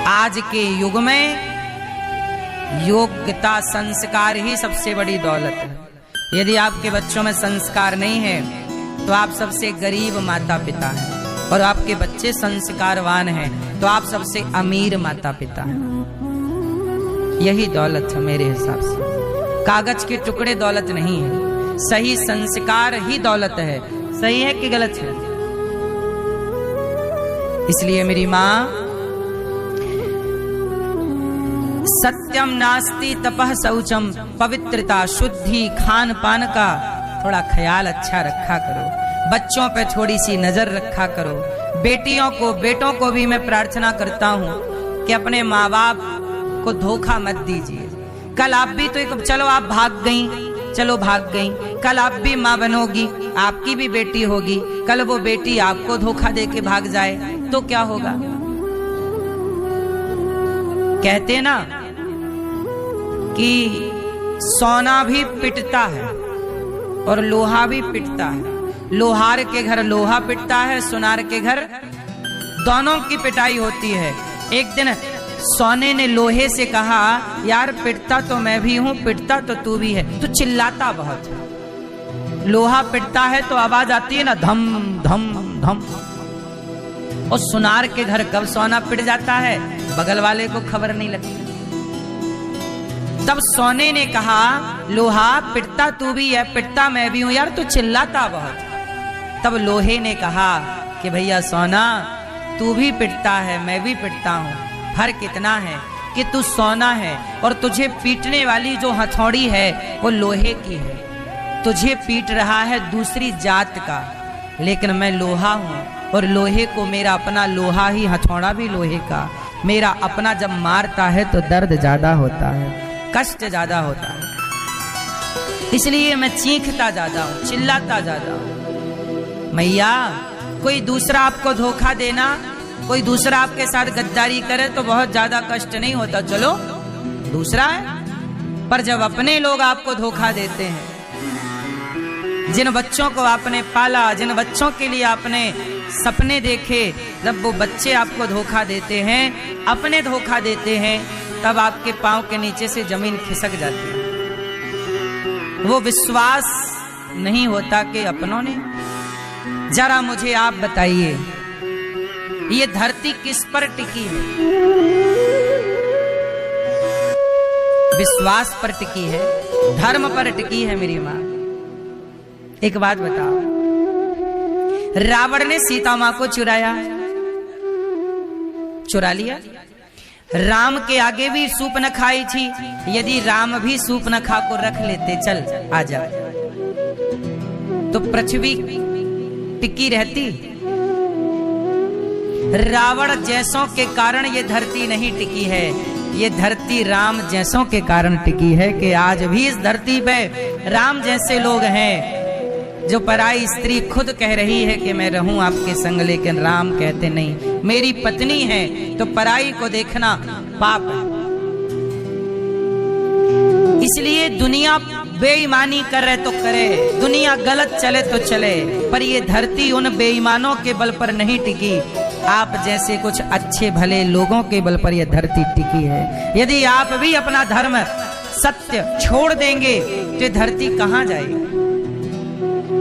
आज के युग में योग्यता संस्कार ही सबसे बड़ी दौलत है। यदि आपके बच्चों में संस्कार नहीं है तो आप सबसे गरीब माता पिता हैं, और आपके बच्चे संस्कारवान हैं तो आप सबसे अमीर माता पिता हैं। यही दौलत है मेरे हिसाब से। कागज के टुकड़े दौलत नहीं है, सही संस्कार ही दौलत है। सही है कि गलत है? इसलिए मेरी माँ, सत्यम नास्ति तपः शौचम, पवित्रता शुद्धि खान पान का थोड़ा ख्याल अच्छा रखा करो। बच्चों पे थोड़ी सी नजर रखा करो। बेटियों को बेटों को भी मैं प्रार्थना करता हूँ कि अपने माँ बाप को धोखा मत दीजिए। कल आप भी तो चलो आप भाग गई, चलो भाग गई, कल आप भी माँ बनोगी, आपकी भी बेटी होगी। कल वो बेटी आपको धोखा दे के भाग जाए तो क्या होगा? कहते ना कि सोना भी पिटता है और लोहा भी पिटता है। लोहार के घर लोहा पिटता है, सुनार के घर दोनों की पिटाई होती है। एक दिन सोने ने लोहे से कहा, यार पिटता तो मैं भी हूं, पिटता तो तू भी है, तू चिल्लाता बहुत है। लोहा पिटता है तो आवाज आती है ना, धम धम धम। और सुनार के घर कब सोना पिट जाता है बगल वाले को खबर नहीं लगती। तब सोने ने कहा, लोहा पिटता तू भी है, पिटता मैं भी हूं, यार तू चिल्लाता बहुत। तब लोहे ने कहा कि भैया सोना, तू भी पिटता है मैं भी पिटता हूं, फर्क इतना है कि तू सोना है और तुझे पीटने वाली जो हथौड़ी है वो लोहे की है। तुझे पीट रहा है दूसरी जात का, लेकिन मैं लोहा हूं और लोहे को मेरा अपना लोहा ही, हथौड़ा भी लोहे का। मेरा अपना जब मारता है तो दर्द ज्यादा होता है, कष्ट ज्यादा होता है, इसलिए मैं चीखता ज्यादा हूं, चिल्लाता ज्यादा हूं। मैया, कोई दूसरा आपको धोखा देना, कोई दूसरा आपके साथ गद्दारी करे तो बहुत ज्यादा कष्ट नहीं होता, चलो दूसरा है। पर जब अपने लोग आपको धोखा देते हैं, जिन बच्चों को आपने पाला, जिन बच्चों के लिए आपने सपने देखे, जब वो बच्चे आपको धोखा देते हैं, अपने धोखा देते हैं, तब आपके पांव के नीचे से जमीन खिसक जाती है। वो विश्वास नहीं होता कि अपनों ने। जरा मुझे आप बताइए, ये धरती किस पर टिकी है? विश्वास पर टिकी है, धर्म पर टिकी है मेरी मां। एक बात बताओ, रावण ने सीता मां को चुरा लिया। राम के आगे भी सूप न खाई थी। यदि राम भी सूप न खा को रख लेते, चल आजा, तो पृथ्वी टिकी रहती। रावण जैसों के कारण ये धरती नहीं टिकी है, ये धरती राम जैसों के कारण टिकी है। कि आज भी इस धरती पे राम जैसे लोग हैं, जो पराई स्त्री खुद कह रही है कि मैं रहूं आपके संग, लेकिन राम कहते नहीं, मेरी पत्नी है तो पराई को देखना पाप है। इसलिए दुनिया बेईमानी कर रहे तो करे, दुनिया गलत चले तो चले, पर ये धरती उन बेईमानों के बल पर नहीं टिकी, आप जैसे कुछ अच्छे भले लोगों के बल पर यह धरती टिकी है। यदि आप भी अपना धर्म सत्य छोड़ देंगे तो धरती कहां जाएगी?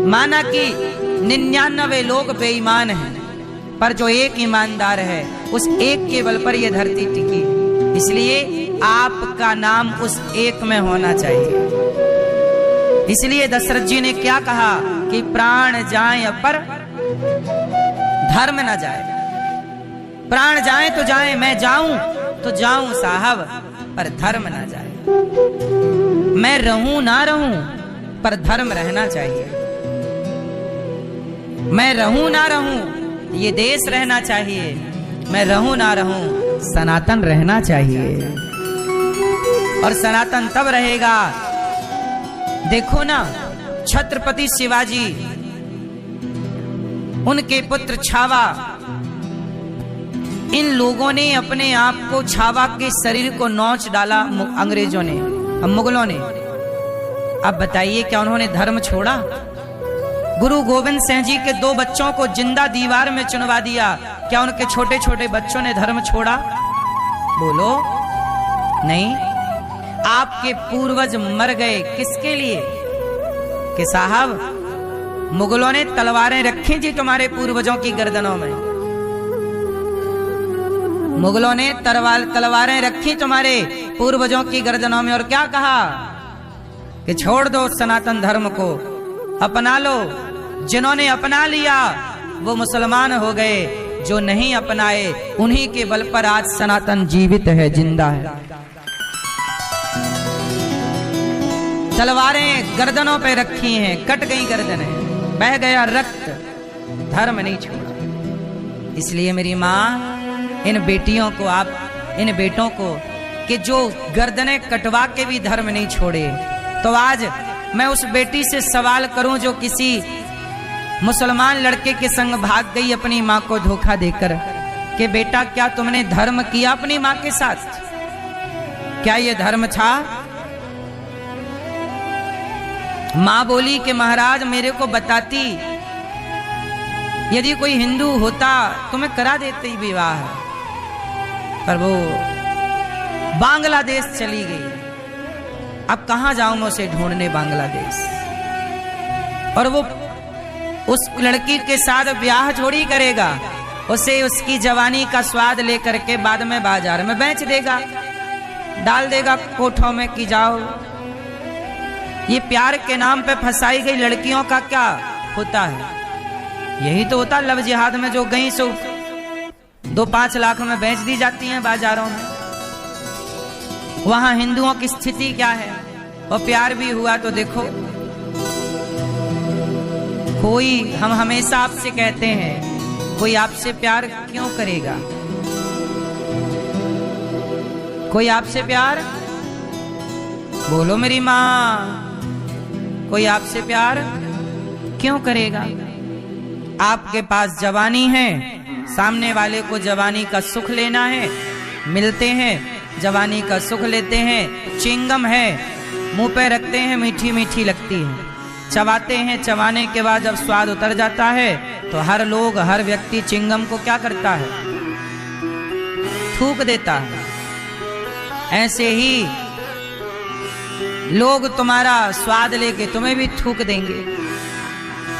माना कि 99 लोग बेईमान हैं, पर जो एक ईमानदार है, उस एक के बल पर यह धरती टिकी। इसलिए आपका नाम उस एक में होना चाहिए। इसलिए दशरथ जी ने क्या कहा कि प्राण जाए पर धर्म न जाए। प्राण जाए तो जाए, मैं जाऊं तो जाऊं साहब, पर धर्म ना जाए। मैं रहूं ना रहूं, पर धर्म रहना चाहिए। मैं रहूं ना रहूं, ये देश रहना चाहिए। मैं रहूं ना रहूं, सनातन रहना चाहिए। और सनातन तब रहेगा, देखो ना छत्रपति शिवाजी, उनके पुत्र छावा, इन लोगों ने अपने आप को, छावा के शरीर को नोच डाला अंग्रेजों ने, मुगलों ने। अब बताइए क्या उन्होंने धर्म छोड़ा? गुरु गोविंद सिंह जी के 2 बच्चों को जिंदा दीवार में चुनवा दिया, क्या उनके छोटे छोटे बच्चों ने धर्म छोड़ा? बोलो नहीं। आपके पूर्वज मर गए किसके लिए? कि साहब मुगलों ने तलवारें रखी थी तुम्हारे पूर्वजों की गर्दनों में, मुगलों ने तलवारें रखी तुम्हारे पूर्वजों की गर्दनों में, और क्या कहा कि छोड़ दो सनातन धर्म को, अपना लो। जिन्होंने अपना लिया वो मुसलमान हो गए, जो नहीं अपनाए उन्हीं के बल पर आज सनातन जीवित है, जिंदा है। तलवारें गर्दनों पे रखी हैं, कट गई गर्दनें, बह गया रक्त, धर्म नहीं छोड़ा। इसलिए मेरी माँ इन बेटियों को, आप इन बेटों को कि जो गर्दनें कटवा के भी धर्म नहीं छोड़े, तो आज मैं उस बेटी से सवाल करूं जो किसी मुसलमान लड़के के संग भाग गई अपनी माँ को धोखा देकर, कि बेटा क्या तुमने धर्म किया अपनी माँ के साथ? क्या ये धर्म था? माँ बोली कि महाराज मेरे को बताती, यदि कोई हिंदू होता तो मैं करा देती विवाह, पर वो बांग्लादेश चली गई। अब कहां जाऊं मैं उसे ढूंढने बांग्लादेश? और वो उस लड़की के साथ ब्याह थोड़ी करेगा, उसे उसकी जवानी का स्वाद लेकर के बाद में बाजार में बेच देगा, डाल देगा कोठों में कि जाओ। ये प्यार के नाम पे फंसाई गई लड़कियों का क्या होता है? यही तो होता लव जिहाद में, जो गई सो 2-5 लाख में बेच दी जाती हैं बाजारों में। वहां हिंदुओं की स्थिति क्या है? और प्यार भी हुआ तो देखो, कोई, हम हमेशा आपसे कहते हैं, कोई आपसे प्यार क्यों करेगा? कोई आपसे प्यार, बोलो मेरी माँ, कोई आपसे प्यार क्यों करेगा? आपके पास जवानी है, सामने वाले को जवानी का सुख लेना है, मिलते हैं जवानी का सुख लेते हैं। चिंगम है, मुंह पे रखते हैं, मीठी मीठी लगती है, चबाते हैं, चबाने के बाद जब स्वाद उतर जाता है तो हर लोग, हर व्यक्ति चिंगम को क्या करता है? थूक देता है। ऐसे ही लोग तुम्हारा स्वाद लेके तुम्हें भी थूक देंगे।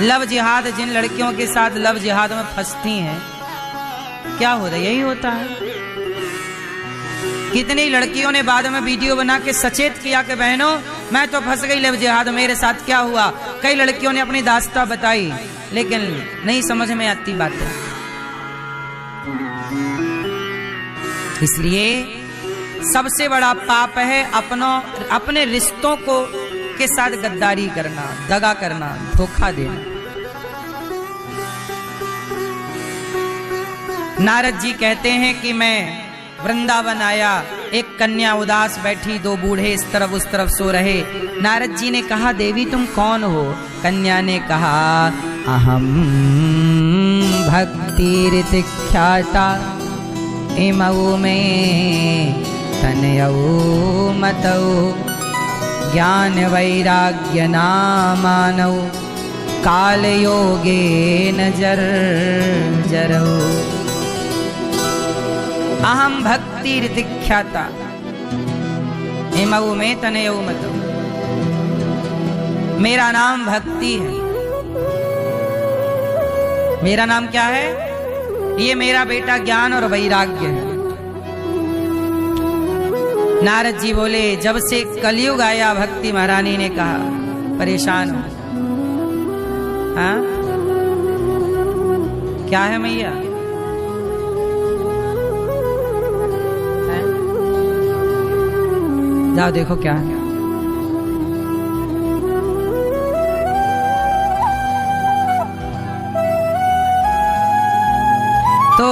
लव जिहाद, जिन लड़कियों के साथ लव जिहाद में फंसती हैं, क्या होता है? यही होता है। कितनी लड़कियों ने बाद में वीडियो बना के सचेत किया कि बहनों मैं तो फंस गई लव जिहाद, मेरे साथ क्या हुआ। कई लड़कियों ने अपनी दास्तां बताई, लेकिन नहीं समझ में आती बातें। इसलिए सबसे बड़ा पाप है अपने रिश्तों को के साथ गद्दारी करना, दगा करना, धोखा देना। नारद जी कहते हैं कि मैं वृंदावन आया, एक कन्या उदास बैठी, 2 बूढ़े इस तरफ उस तरफ सो रहे। नारद जी ने कहा, देवी तुम कौन हो? कन्या ने कहा, अहम भक्तिरितिख्याता इमौ में तनयौ मतौ ज्ञान वैराग्य नामानौ काल योगेन जर्जरौ। अहम भक्तिरितिख्याता इमौ में तनयौ मतौ। मेरा नाम भक्ति है। मेरा नाम क्या है? ये मेरा बेटा ज्ञान और वैराग्य है। नारद जी बोले, जब से कलयुग आया, भक्ति महारानी ने कहा, परेशान हो। हाँ, क्या है मैया? जाओ देखो क्या है। तो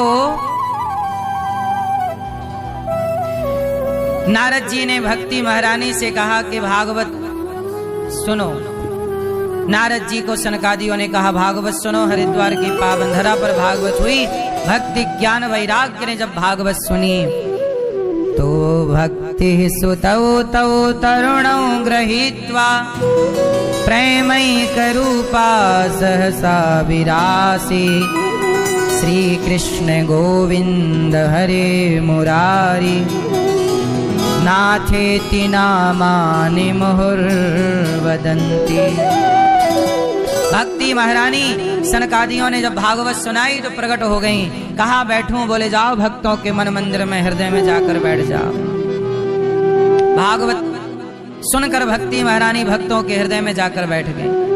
नारद जी ने भक्ति महारानी से कहा कि भागवत सुनो। नारद जी को सनकादियों ने कहा, भागवत सुनो। हरिद्वार की पावन धरा पर भागवत हुई। भक्ति ज्ञान वैराग्य ने जब भागवत सुनी तो भक्ति सुतौ तौ तरुणौ गृहीत्वा प्रेमैकरूपा सहसा विरासी श्री कृष्ण गोविंद हरे मुरारी नाथेति नामानि मुहुर्वदन्ति। भक्ति महारानी सनकादियों ने जब भागवत सुनाई तो प्रकट हो गईं। कहा बैठूं? बोले जाओ भक्तों के मन मंदिर में हृदय में जाकर बैठ जाओ। भागवत सुनकर भक्ति महारानी भक्तों के हृदय में जाकर बैठ गए।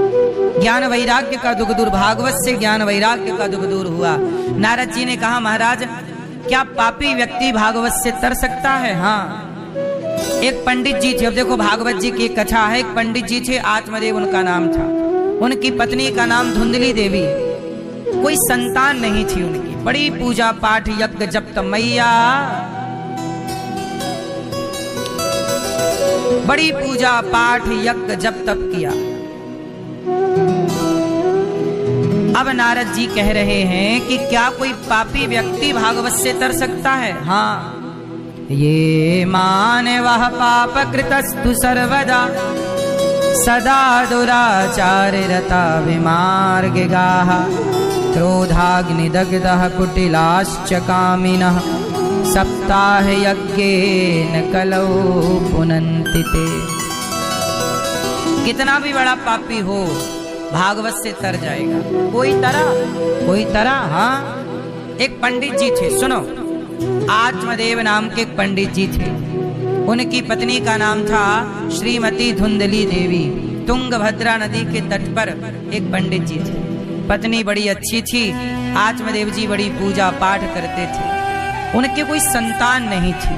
ज्ञान वैराग्य का दुख दूर, भागवत से ज्ञान वैराग्य का दुख दूर हुआ। नारद जी ने कहा महाराज क्या पापी व्यक्ति भागवत से तर सकता है? हाँ। एक पंडित जी थे, अब देखो भागवत जी की कथा है। एक पंडित जी थे, आत्मदेव उनका नाम था। उनकी पत्नी का नाम धुंधली देवी। कोई संतान नहीं थी उनकी। बड़ी पूजा पाठ यज्ञ जप तप, मैया बड़ी पूजा पाठ यज्ञ जप तप किया। अब नारद जी कह रहे हैं कि क्या कोई पापी व्यक्ति भागवत से तर सकता है? हाँ। ये मानवः पाप कृतस्तु सर्वदा सदा दुराचाररता विमार्गिगाः क्रोधाग्निदग्धः कुटिलाश्च कामिनः सप्ताह यज्ञेन कलौ पुनन्ति ते। कितना भी बड़ा पापी हो भागवत से तर जाएगा। कोई तरह। हाँ। एक पंडित जी थे, सुनो। आत्मदेव नाम के एक पंडित जी थे। उनकी पत्नी का नाम था श्रीमती धुंधली देवी। तुंगभद्रा नदी के तट पर एक पंडित जी थे। पत्नी बड़ी अच्छी थी। आत्मदेव जी बड़ी पूजा पाठ करते थे। उनके कोई संतान नहीं थी।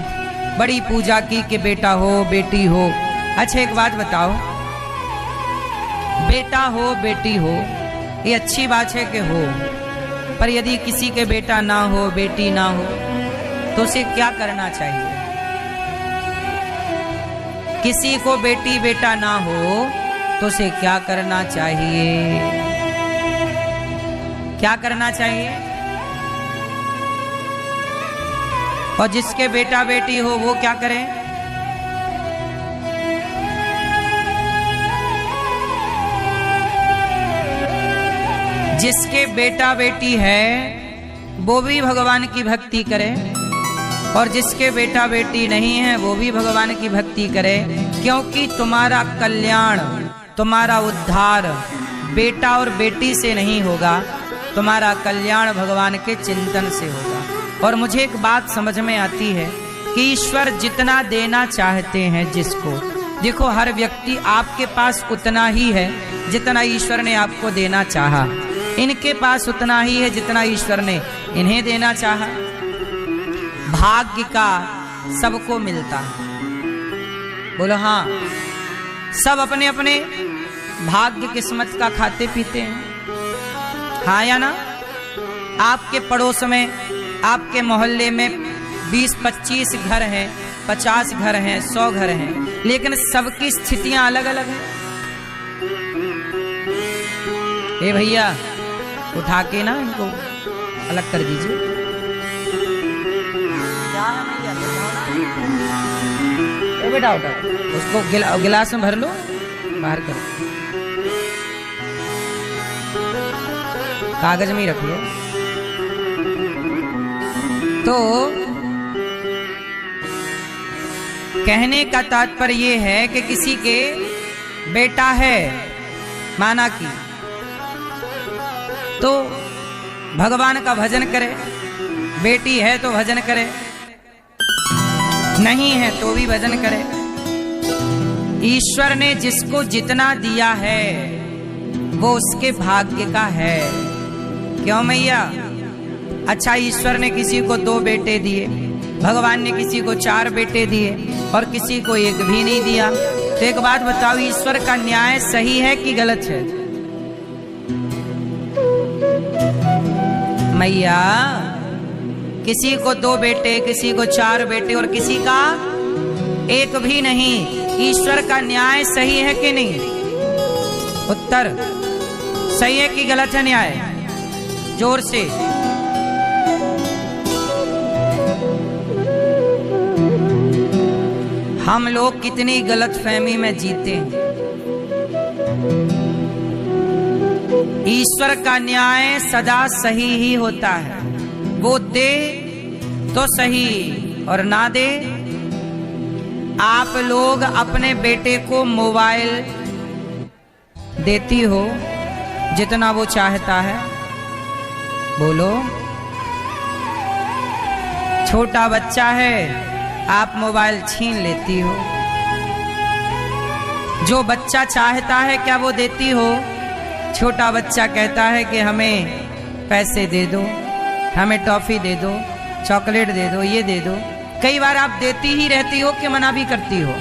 बड़ी पूजा की कि बेटा हो बेटी हो। अच्छा एक बात बताओ, बेटा हो बेटी हो ये अच्छी बात है कि हो, पर यदि किसी के बेटा ना हो बेटी ना हो तो उसे क्या करना चाहिए? किसी को बेटी बेटा ना हो तो उसे क्या करना चाहिए? क्या करना चाहिए? और जिसके बेटा बेटी हो वो क्या करे? जिसके बेटा बेटी है वो भी भगवान की भक्ति करे, और जिसके बेटा बेटी नहीं है वो भी भगवान की भक्ति करे। क्योंकि तुम्हारा कल्याण, तुम्हारा उद्धार बेटा और बेटी से नहीं होगा, तुम्हारा कल्याण भगवान के चिंतन से होगा। और मुझे एक बात समझ में आती है कि ईश्वर जितना देना चाहते हैं जिसको, देखो हर व्यक्ति आपके पास उतना ही है जितना ईश्वर ने आपको देना चाहा। इनके पास उतना ही है जितना ईश्वर ने इन्हें देना चाहा। भाग्य का सबको मिलता है। बोलो हाँ। सब अपने अपने भाग्य किस्मत का खाते पीते हैं। हाँ या ना? आपके पड़ोस में, आपके मोहल्ले में 20-25 घर हैं, 50 घर हैं, 100 घर हैं, लेकिन सबकी स्थितियां अलग अलग हैं। ए भैया उठा के ना इनको अलग कर दीजिए। ए बेटा उठा, उसको गिलास में भर लो, बाहर करो, कागज में ही रखिए। तो कहने का तात्पर्य ये है कि किसी के बेटा है माना कि, तो भगवान का भजन करे, बेटी है तो भजन करे, नहीं है तो भी भजन करे। ईश्वर ने जिसको जितना दिया है वो उसके भाग्य का है। क्यों मैया? अच्छा ईश्वर ने किसी को 2 बेटे दिए, भगवान ने किसी को 4 बेटे दिए और किसी को 1 भी नहीं दिया। तो एक बात बताओ, ईश्वर का न्याय सही है कि गलत है? मैया किसी को 2 बेटे, किसी को 4 बेटे और किसी का 1 भी नहीं। ईश्वर का न्याय सही है कि नहीं? उत्तर सही है कि गलत है न्याय? जोर से। हम लोग कितनी गलतफहमी में जीते हैं। ईश्वर का न्याय सदा सही ही होता है। वो दे तो सही और ना दे। आप लोग अपने बेटे को मोबाइल देती हो जितना वो चाहता है? बोलो। छोटा बच्चा है, आप मोबाइल छीन लेती हो। जो बच्चा चाहता है क्या वो देती हो? छोटा बच्चा कहता है कि हमें पैसे दे दो, हमें टॉफी दे दो, चॉकलेट दे दो, ये दे दो। कई बार आप देती ही रहती हो कि मना भी करती हो?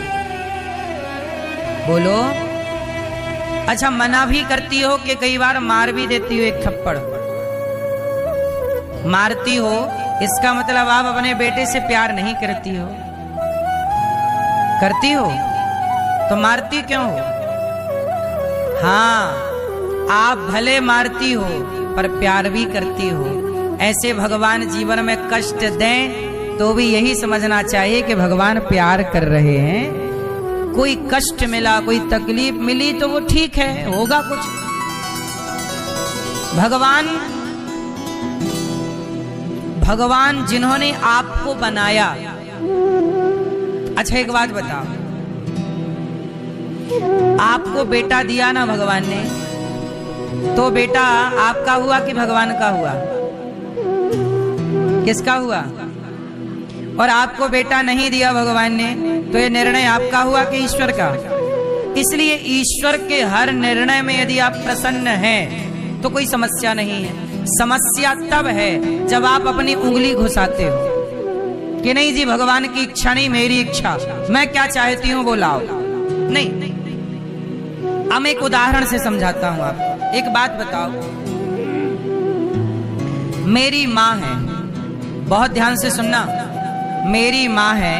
बोलो। अच्छा, मना भी करती हो कि कई बार मार भी देती हो? एक थप्पड़ मारती हो, इसका मतलब आप अपने बेटे से प्यार नहीं करती हो। करती हो तो मारती क्यों हो? हाँ, आप भले मारती हो पर प्यार भी करती हो। ऐसे भगवान जीवन में कष्ट दें तो भी यही समझना चाहिए कि भगवान प्यार कर रहे हैं। कोई कष्ट मिला, कोई तकलीफ मिली तो वो ठीक है, होगा कुछ। भगवान जिन्होंने आपको बनाया। अच्छा, एक बात बताओ, आपको बेटा दिया ना भगवान ने, तो बेटा आपका हुआ कि भगवान का हुआ? किसका हुआ? और आपको बेटा नहीं दिया भगवान ने, तो ये निर्णय आपका हुआ कि ईश्वर का? इसलिए ईश्वर के हर निर्णय में यदि आप प्रसन्न हैं तो कोई समस्या नहीं है। समस्या तब है जब आप अपनी उंगली घुसाते हो कि नहीं जी, भगवान की इच्छा नहीं, मेरी इच्छा, मैं क्या चाहती हूं वो लाओ। नहीं, हम एक उदाहरण से समझाता हूं आपको। एक बात बताओ, मेरी माँ है, बहुत ध्यान से सुनना, मेरी माँ है,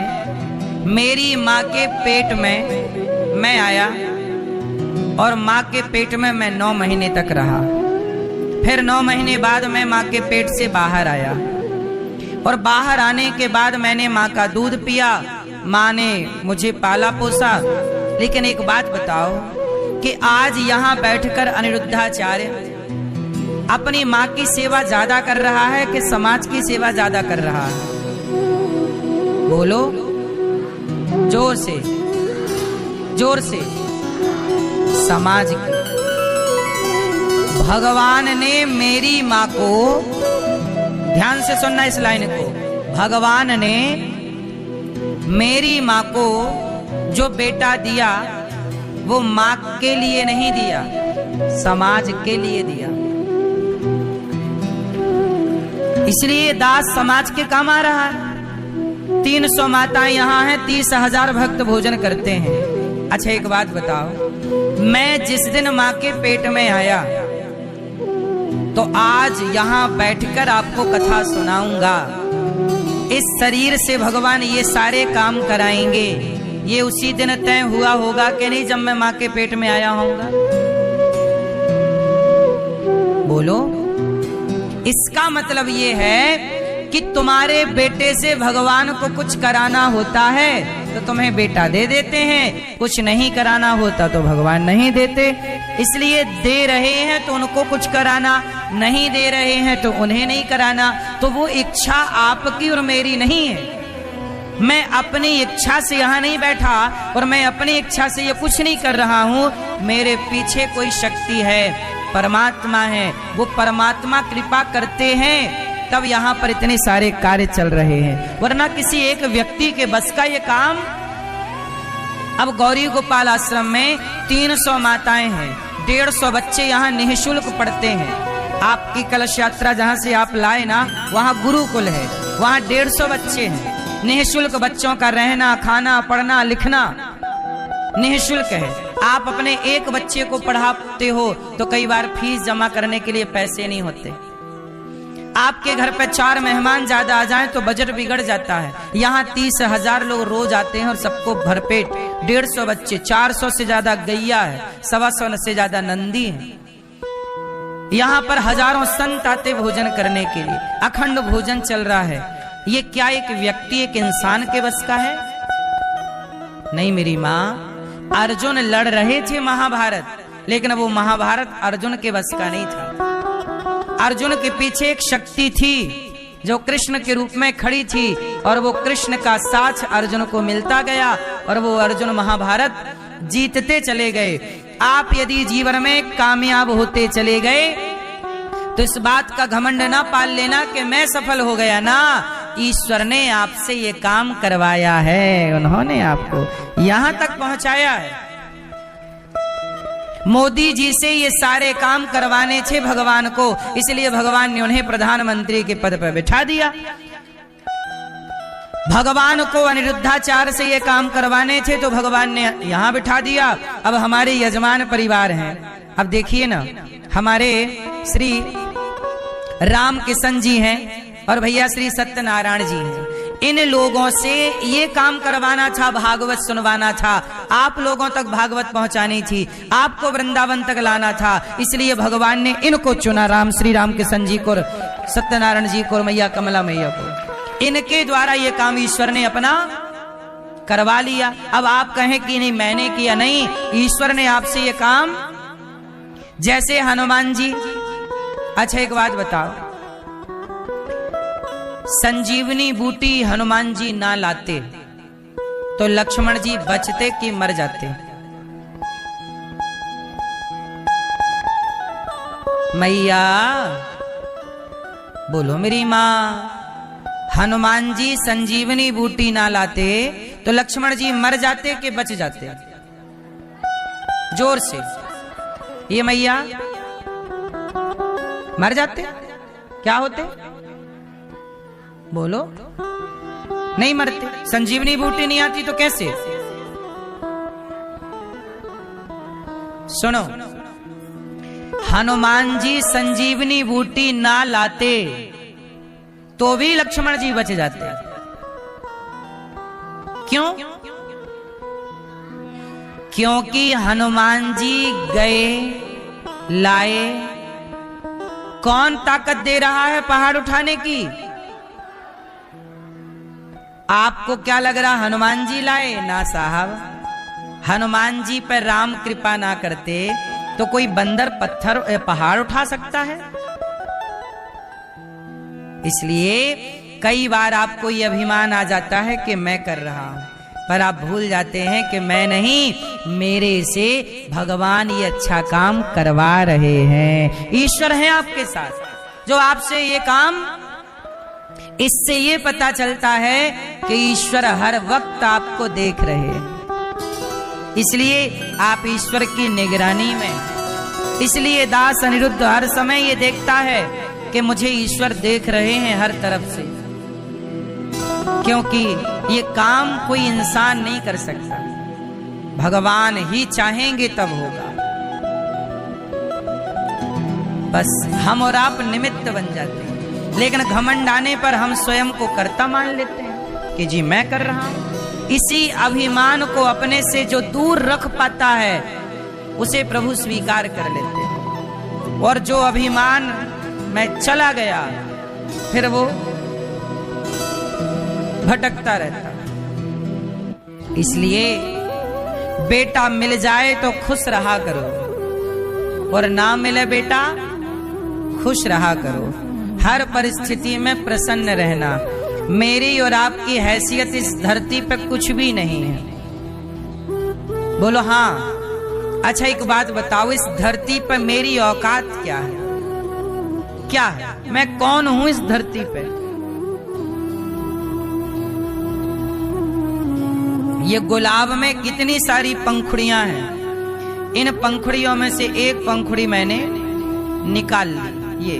मेरी माँ के पेट में मैं आया और माँ के पेट में मैं 9 महीने तक रहा। फिर 9 महीने बाद मैं माँ के पेट से बाहर आया और बाहर आने के बाद मैंने माँ का दूध पिया, माँ ने मुझे पाला पोसा। लेकिन एक बात बताओ कि आज यहाँ बैठकर अनिरुद्धाचार्य अपनी माँ की सेवा ज्यादा कर रहा है कि समाज की सेवा ज्यादा कर रहा है? बोलो जोर से, जोर से। समाज की। भगवान ने मेरी माँ को, ध्यान से सुनना इस लाइन को, भगवान ने मेरी माँ को जो बेटा दिया वो माँ के लिए नहीं दिया, समाज के लिए दिया। इसलिए दास समाज के काम आ रहा है। 300 माताएं यहाँ हैं, 30,000 भक्त भोजन करते हैं। अच्छा, एक बात बताओ, मैं जिस दिन माँ के पेट में आया तो आज यहाँ बैठकर आपको कथा सुनाऊंगा। इस शरीर से भगवान ये सारे काम कराएंगे। ये उसी दिन तय हुआ होगा कि नहीं जब मैं माँ के पेट में आया होऊंगा? बोलो। इसका मतलब ये है कि तुम्हारे बेटे से भगवान को कुछ कराना होता है तो तुम्हें बेटा दे देते हैं, कुछ नहीं कराना होता तो भगवान नहीं देते। इसलिए दे रहे हैं तो उनको कुछ कराना, नहीं दे रहे हैं तो उन्हें नहीं कराना। तो वो इच्छा आपकी और मेरी नहीं है। मैं अपनी इच्छा से यहाँ नहीं बैठा और मैं अपनी इच्छा से ये कुछ नहीं कर रहा हूँ। मेरे पीछे कोई शक्ति है, परमात्मा है, वो परमात्मा कृपा करते हैं तब यहाँ पर इतने सारे कार्य चल रहे हैं, वरना किसी एक व्यक्ति के बस का ये काम। अब गौरी गोपाल आश्रम में 300 माताएं हैं, 150 बच्चे यहाँ निःशुल्क पढ़ते हैं। आपकी कलश यात्रा जहाँ से आप लाए ना, वहाँ गुरुकुल है, वहाँ 150 बच्चे हैं। निःशुल्क बच्चों का रहना, खाना, पढ़ना, लिखना निःशुल्क है। आप अपने एक बच्चे को पढ़ाते हो तो कई बार फीस जमा करने के लिए पैसे नहीं होते। आपके घर पे 4 मेहमान ज्यादा आ जाएं तो बजट बिगड़ जाता है। यहाँ 30,000 लोग रोज आते हैं और सबको भरपेट, 150 बच्चे, 400 से ज्यादा गैया है, 125 से ज्यादा नंदी है। यहाँ पर हजारों संत आते भोजन करने के लिए, अखंड भोजन चल रहा है। ये क्या एक व्यक्ति, एक इंसान के बस का है? नहीं मेरी माँ। अर्जुन लड़ रहे थे महाभारत, लेकिन वो महाभारत अर्जुन के बस का नहीं था। अर्जुन के पीछे एक शक्ति थी जो कृष्ण के रूप में खड़ी थी, और वो कृष्ण का साथ अर्जुन को मिलता गया और वो अर्जुन महाभारत जीतते चले गए। आप यदि जीवन में कामयाब होते चले गए तो इस बात का घमंड ना पाल लेना कि मैं सफल हो गया ना, ईश्वर ने आपसे ये काम करवाया है, उन्होंने आपको यहां तक पहुंचाया है। मोदी जी से ये सारे काम करवाने थे भगवान को, इसलिए भगवान ने उन्हें प्रधानमंत्री के पद पर बिठा दिया। भगवान को अनिरुद्धाचार्य से ये काम करवाने थे तो भगवान ने यहां बिठा दिया। अब हमारे यजमान परिवार हैं। अब देखिए ना, हमारे श्री राम किशन जी हैं और भैया श्री सत्यनारायण जी हैं। इन लोगों से ये काम करवाना था, भागवत सुनवाना था, आप लोगों तक भागवत पहुंचानी थी, आपको वृंदावन तक लाना था। इसलिए भगवान ने इनको चुना, राम श्री राम किशन जी को, सत्यनारायण जी को, मैया कमला मैया को। इनके द्वारा ये काम ईश्वर ने अपना करवा लिया। अब आप कहें कि नहीं मैंने किया, नहीं, ईश्वर ने आपसे ये काम, जैसे हनुमान जी। अच्छा एक बात बताओ, संजीवनी बूटी हनुमान जी ना लाते तो लक्ष्मण जी बचते कि मर जाते? मैया बोलो मेरी मां, हनुमान जी संजीवनी बूटी ना लाते तो लक्ष्मण जी मर जाते कि बच जाते? जोर से ये मैया, मर जाते? क्या होते? बोलो। नहीं मरते। संजीवनी बूटी नहीं आती तो कैसे? सुनो, हनुमान जी संजीवनी बूटी ना लाते तो भी लक्ष्मण जी बच जाते। क्यों? क्योंकि हनुमान जी गए, लाए। कौन ताकत दे रहा है पहाड़ उठाने की? आपको क्या लग रहा हनुमान जी लाए? ना साहब, हनुमान जी पर राम कृपा ना करते तो कोई बंदर पत्थर पहाड़ उठा सकता है? इसलिए कई बार आपको ये अभिमान आ जाता है कि मैं कर रहा हूं, पर आप भूल जाते हैं कि मैं नहीं, मेरे से भगवान ये अच्छा काम करवा रहे हैं। ईश्वर हैं आपके साथ जो आपसे ये काम, इससे ये पता चलता है कि ईश्वर हर वक्त आपको देख रहे हैं। इसलिए आप ईश्वर की निगरानी में, इसलिए दास अनिरुद्ध हर समय ये देखता है कि मुझे ईश्वर देख रहे हैं हर तरफ से, क्योंकि ये काम कोई इंसान नहीं कर सकता, भगवान ही चाहेंगे तब होगा। बस हम और आप निमित्त बन जाते हैं, लेकिन घमंड आने पर हम स्वयं को कर्ता मान लेते हैं कि जी मैं कर रहा हूं। इसी अभिमान को अपने से जो दूर रख पाता है उसे प्रभु स्वीकार कर लेते हैं, और जो अभिमान में चला गया फिर वो भटकता रहता। इसलिए बेटा मिल जाए तो खुश रहा करो, और ना मिले बेटा खुश रहा करो। हर परिस्थिति में प्रसन्न रहना। मेरी और आपकी हैसियत इस धरती पे कुछ भी नहीं है। बोलो हाँ। अच्छा एक बात बताओ, इस धरती पर मेरी औकात क्या है? क्या है? मैं कौन हूं इस धरती पे? ये गुलाब में कितनी सारी पंखुड़ियां हैं, इन पंखुड़ियों में से एक पंखुड़ी मैंने निकाल ली। ये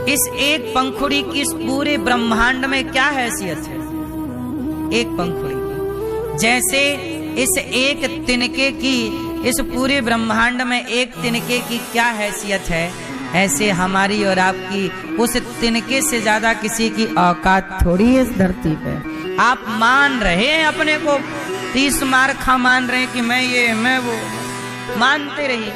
इस एक पंखुड़ी की इस पूरे ब्रह्मांड में क्या हैसियत है? एक पंखुड़ी। जैसे इस एक तिनके की इस पूरे ब्रह्मांड में एक तिनके की क्या हैसियत है, ऐसे हमारी और आपकी उस तिनके से ज्यादा किसी की औकात थोड़ी है इस धरती पे। आप मान रहे हैं अपने को 30 मार्खा मान रहे हैं कि मैं ये मैं वो, मानते रहिए,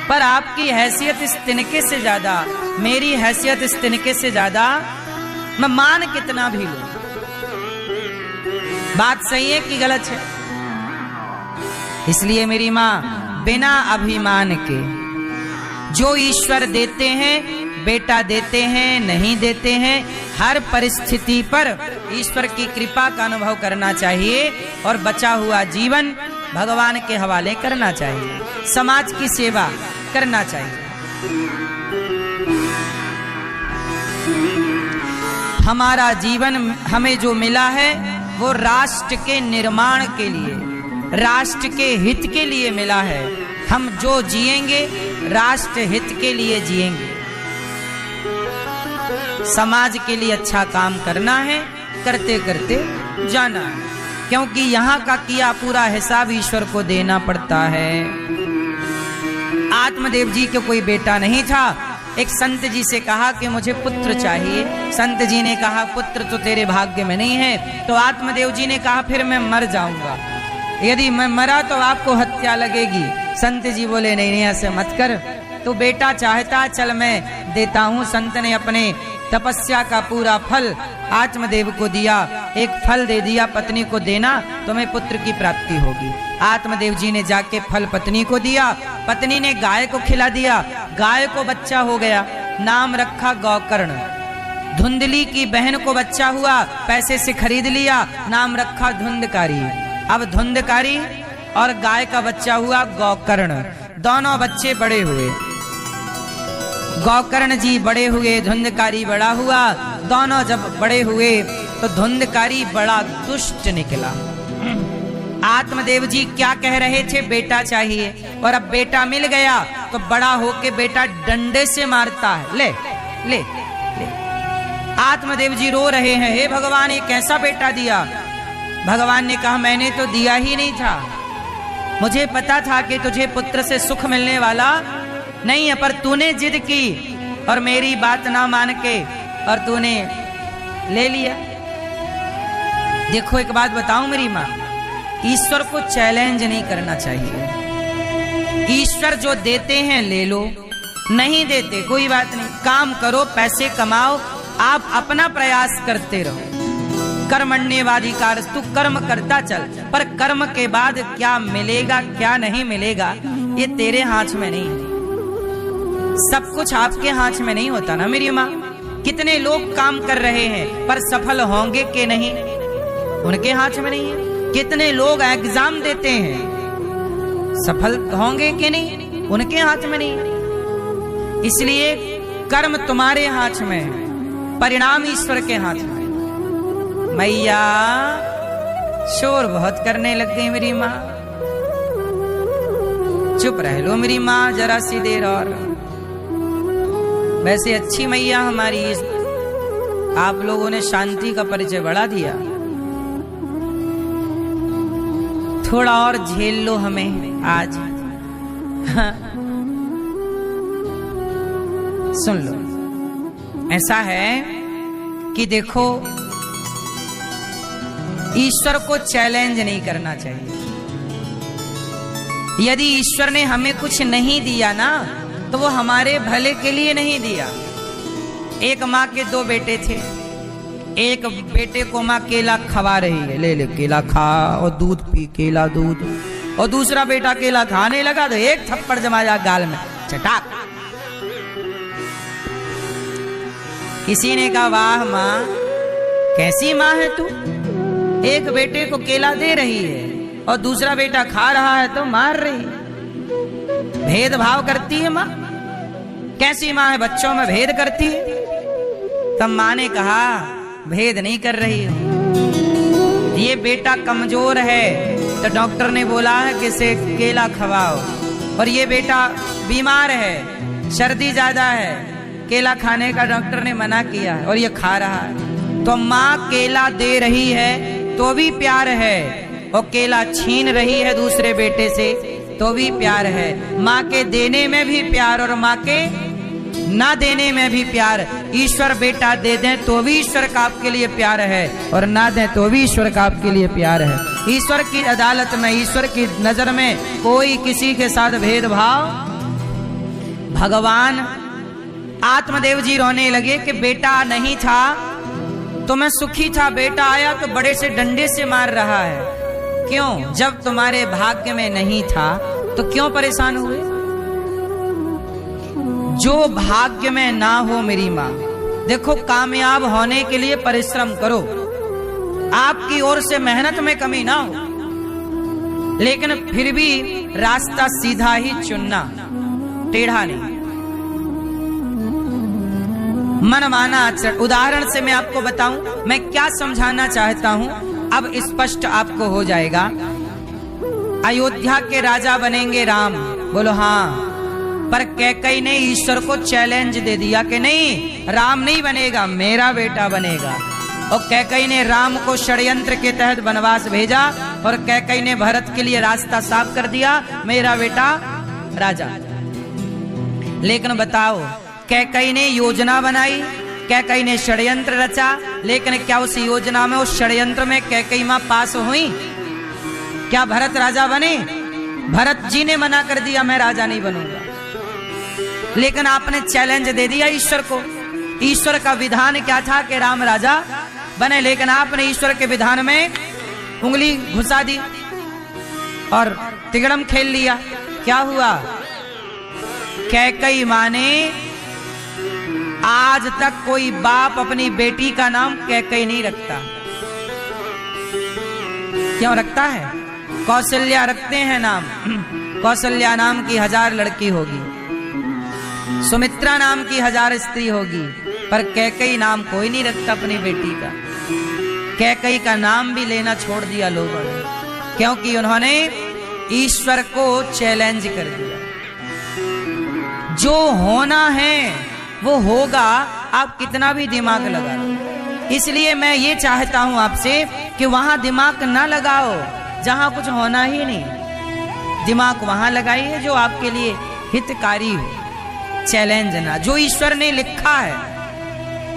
पर आपकी हैसियत इस तिनके से ज्यादा, मेरी हैसियत इस तिनके से ज्यादा, मैं मान कितना भी लूं। बात सही है कि गलत है? इसलिए मेरी मां बिना अभिमान के जो ईश्वर देते हैं बेटा देते हैं नहीं देते हैं, हर परिस्थिति पर ईश्वर की कृपा का अनुभव करना चाहिए और बचा हुआ जीवन भगवान के हवाले करना चाहिए, समाज की सेवा करना चाहिए। हमारा जीवन हमें जो मिला है वो राष्ट्र के निर्माण के लिए, राष्ट्र के हित के लिए मिला है। हम जो जिएंगे राष्ट्र हित के लिए जिएंगे, समाज के लिए अच्छा काम करना है, करते करते जाना है, क्योंकि यहाँ का किया पूरा हिसाब ईश्वर को देना पड़ता है। आत्मदेव जी के कोई बेटा नहीं था। एक संत जी से कहा कि मुझे पुत्र चाहिए। संत जी ने कहा पुत्र तो तेरे भाग्य में नहीं है। तो आत्मदेव जी ने कहा फिर मैं मर जाऊंगा, यदि मैं मरा तो आपको हत्या लगेगी। संत जी बोले नहीं नहीं ऐसे मत कर, तो बेटा चाहता चल मैं देता हूँ। संत ने अपने तपस्या का पूरा फल आत्मदेव को दिया, एक फल दे दिया, पत्नी को देना तुम्हें पुत्र की प्राप्ति होगी। आत्मदेव जी ने जाके फल पत्नी को दिया, पत्नी ने गाय को खिला दिया, गाय को बच्चा हो गया, नाम रखा गौकर्ण। धुंधली की बहन को बच्चा हुआ, पैसे से खरीद लिया, नाम रखा धुंधकारी। अब धुंधकारी और गाय का बच्चा हुआ गौकर्ण। दोनों बच्चे बड़े हुए, गौकर्ण जी बड़े हुए, धुंधकारी बड़ा हुआ। दोनों जब बड़े हुए तो धुंधकारी बड़ा दुष्ट निकला। आत्मदेव जी क्या कह रहे थे, बेटा चाहिए, और अब बेटा मिल गया तो बड़ा होके बेटा डंडे से मारता है। ले ले ले। आत्मदेव जी रो रहे हैं, हे भगवान ये कैसा बेटा दिया। भगवान ने कहा मैंने तो दिया ही नहीं था, मुझे पता था कि तुझे पुत्र से सुख मिलने वाला नहीं है, पर तूने जिद की और मेरी बात ना मान के और तूने ले लिया। देखो एक बात बताऊं मेरी माँ, ईश्वर को चैलेंज नहीं करना चाहिए। ईश्वर जो देते हैं ले लो, नहीं देते कोई बात नहीं, काम करो, पैसे कमाओ, आप अपना प्रयास करते रहो। कर्मण्येवाधिकारस्तु, कर्म करता चल, पर कर्म के बाद क्या मिलेगा क्या नहीं मिलेगा ये तेरे हाथ में नहीं है। सब कुछ आपके हाथ में नहीं होता ना मेरी माँ। कितने लोग काम कर रहे हैं पर सफल होंगे कि नहीं उनके हाथ में नहीं है। कितने लोग एग्जाम देते हैं, सफल होंगे कि नहीं उनके हाथ में नहीं है। इसलिए कर्म तुम्हारे हाथ में है, परिणाम ईश्वर के हाथ में। मैया शोर बहुत करने लग गई मेरी माँ, चुप रह लो मेरी माँ जरा सी देर और। वैसे अच्छी मैया हमारी, आप लोगों ने शांति का परिचय बढ़ा दिया। थोड़ा और झेल लो हमें आज। सुन लो, ऐसा है कि देखो ईश्वर को चैलेंज नहीं करना चाहिए। यदि ईश्वर ने हमें कुछ नहीं दिया ना तो वो हमारे भले के लिए नहीं दिया। एक माँ के दो बेटे थे, एक बेटे को माँ केला खवा रही है, ले ले केला खा और दूध पी, केला दूध, और दूसरा बेटा केला खाने लगा तो एक थप्पड़ जमाया गाल में, चटाक। किसी ने कहा वाह माँ कैसी माँ है तू, एक बेटे को केला दे रही है और दूसरा बेटा खा रहा है तो मार रही, भेदभाव करती है माँ। कैसी माँ है, बच्चों में भेद करती है। तब माँ ने कहा भेद नहीं कर रही हूं, ये बेटा कमजोर है तो डॉक्टर ने बोला है कि इसे केला खवाओ, और ये बेटा बीमार है, सर्दी ज्यादा है, केला खाने का डॉक्टर ने मना किया है और ये खा रहा है। तो माँ केला दे रही है तो भी प्यार है, और केला छीन रही है दूसरे बेटे से तो भी प्यार है। माँ के देने में भी प्यार और माँ के ना देने में भी प्यार। ईश्वर बेटा दे दें तो भी ईश्वर का आपके लिए प्यार है, और ना दें तो भी ईश्वर का आपके लिए प्यार है। ईश्वर की अदालत में, ईश्वर की नजर में कोई किसी के साथ भेदभाव। भगवान आत्मदेव जी रोने लगे कि बेटा नहीं था तो मैं सुखी था, बेटा आया तो बड़े से डंडे से मार रहा है। क्यों? जब तुम्हारे भाग्य में नहीं था तो क्यों परेशान हुए? जो भाग्य में ना हो मेरी माँ। देखो, कामयाब होने के लिए परिश्रम करो, आपकी ओर से मेहनत में कमी ना हो, लेकिन फिर भी रास्ता सीधा ही चुनना, टेढ़ा नहीं। मन माना आचरण। उदाहरण से मैं आपको बताऊं मैं क्या समझाना चाहता हूं, अब स्पष्ट आपको हो जाएगा। अयोध्या के राजा बनेंगे राम, बोलो हाँ। पर कैकई ने ईश्वर को चैलेंज दे दिया कि नहीं, राम नहीं बनेगा, मेरा बेटा बनेगा। और कैकई ने राम को षड्यंत्र के तहत वनवास भेजा, और कैकई ने भरत के लिए रास्ता साफ कर दिया, मेरा बेटा राजा। लेकिन बताओ, कैकई ने योजना बनाई, कैकई ने षड्यंत्र रचा, लेकिन क्या उस योजना में, उस षड्यंत्र में कैकई मां पास हुई? क्या भरत राजा बने? भरत जी ने मना कर दिया, मैं राजा नहीं बनूंगा। लेकिन आपने चैलेंज दे दिया ईश्वर को। ईश्वर का विधान क्या था कि राम राजा बने, लेकिन आपने ईश्वर के विधान में उंगली घुसा दी और तिगड़म खेल लिया। क्या हुआ? कैकई मां ने, आज तक कोई बाप अपनी बेटी का नाम कैकई नहीं रखता। क्यों रखता है? कौशल्या रखते हैं नाम। कौशल्या नाम की 1000 लड़की होगी, सुमित्रा नाम की 1000 स्त्री होगी, पर कैकई नाम कोई नहीं रखता अपनी बेटी का। कैकई का नाम भी लेना छोड़ दिया लोगों ने, क्योंकि उन्होंने ईश्वर को चैलेंज कर दिया। जो होना है वो होगा, आप कितना भी दिमाग लगा लो। इसलिए मैं ये चाहता हूं आपसे कि वहां दिमाग ना लगाओ जहां कुछ होना ही नहीं। दिमाग वहां लगाइए जो आपके लिए हितकारी हो, चैलेंज ना। जो ईश्वर ने लिखा है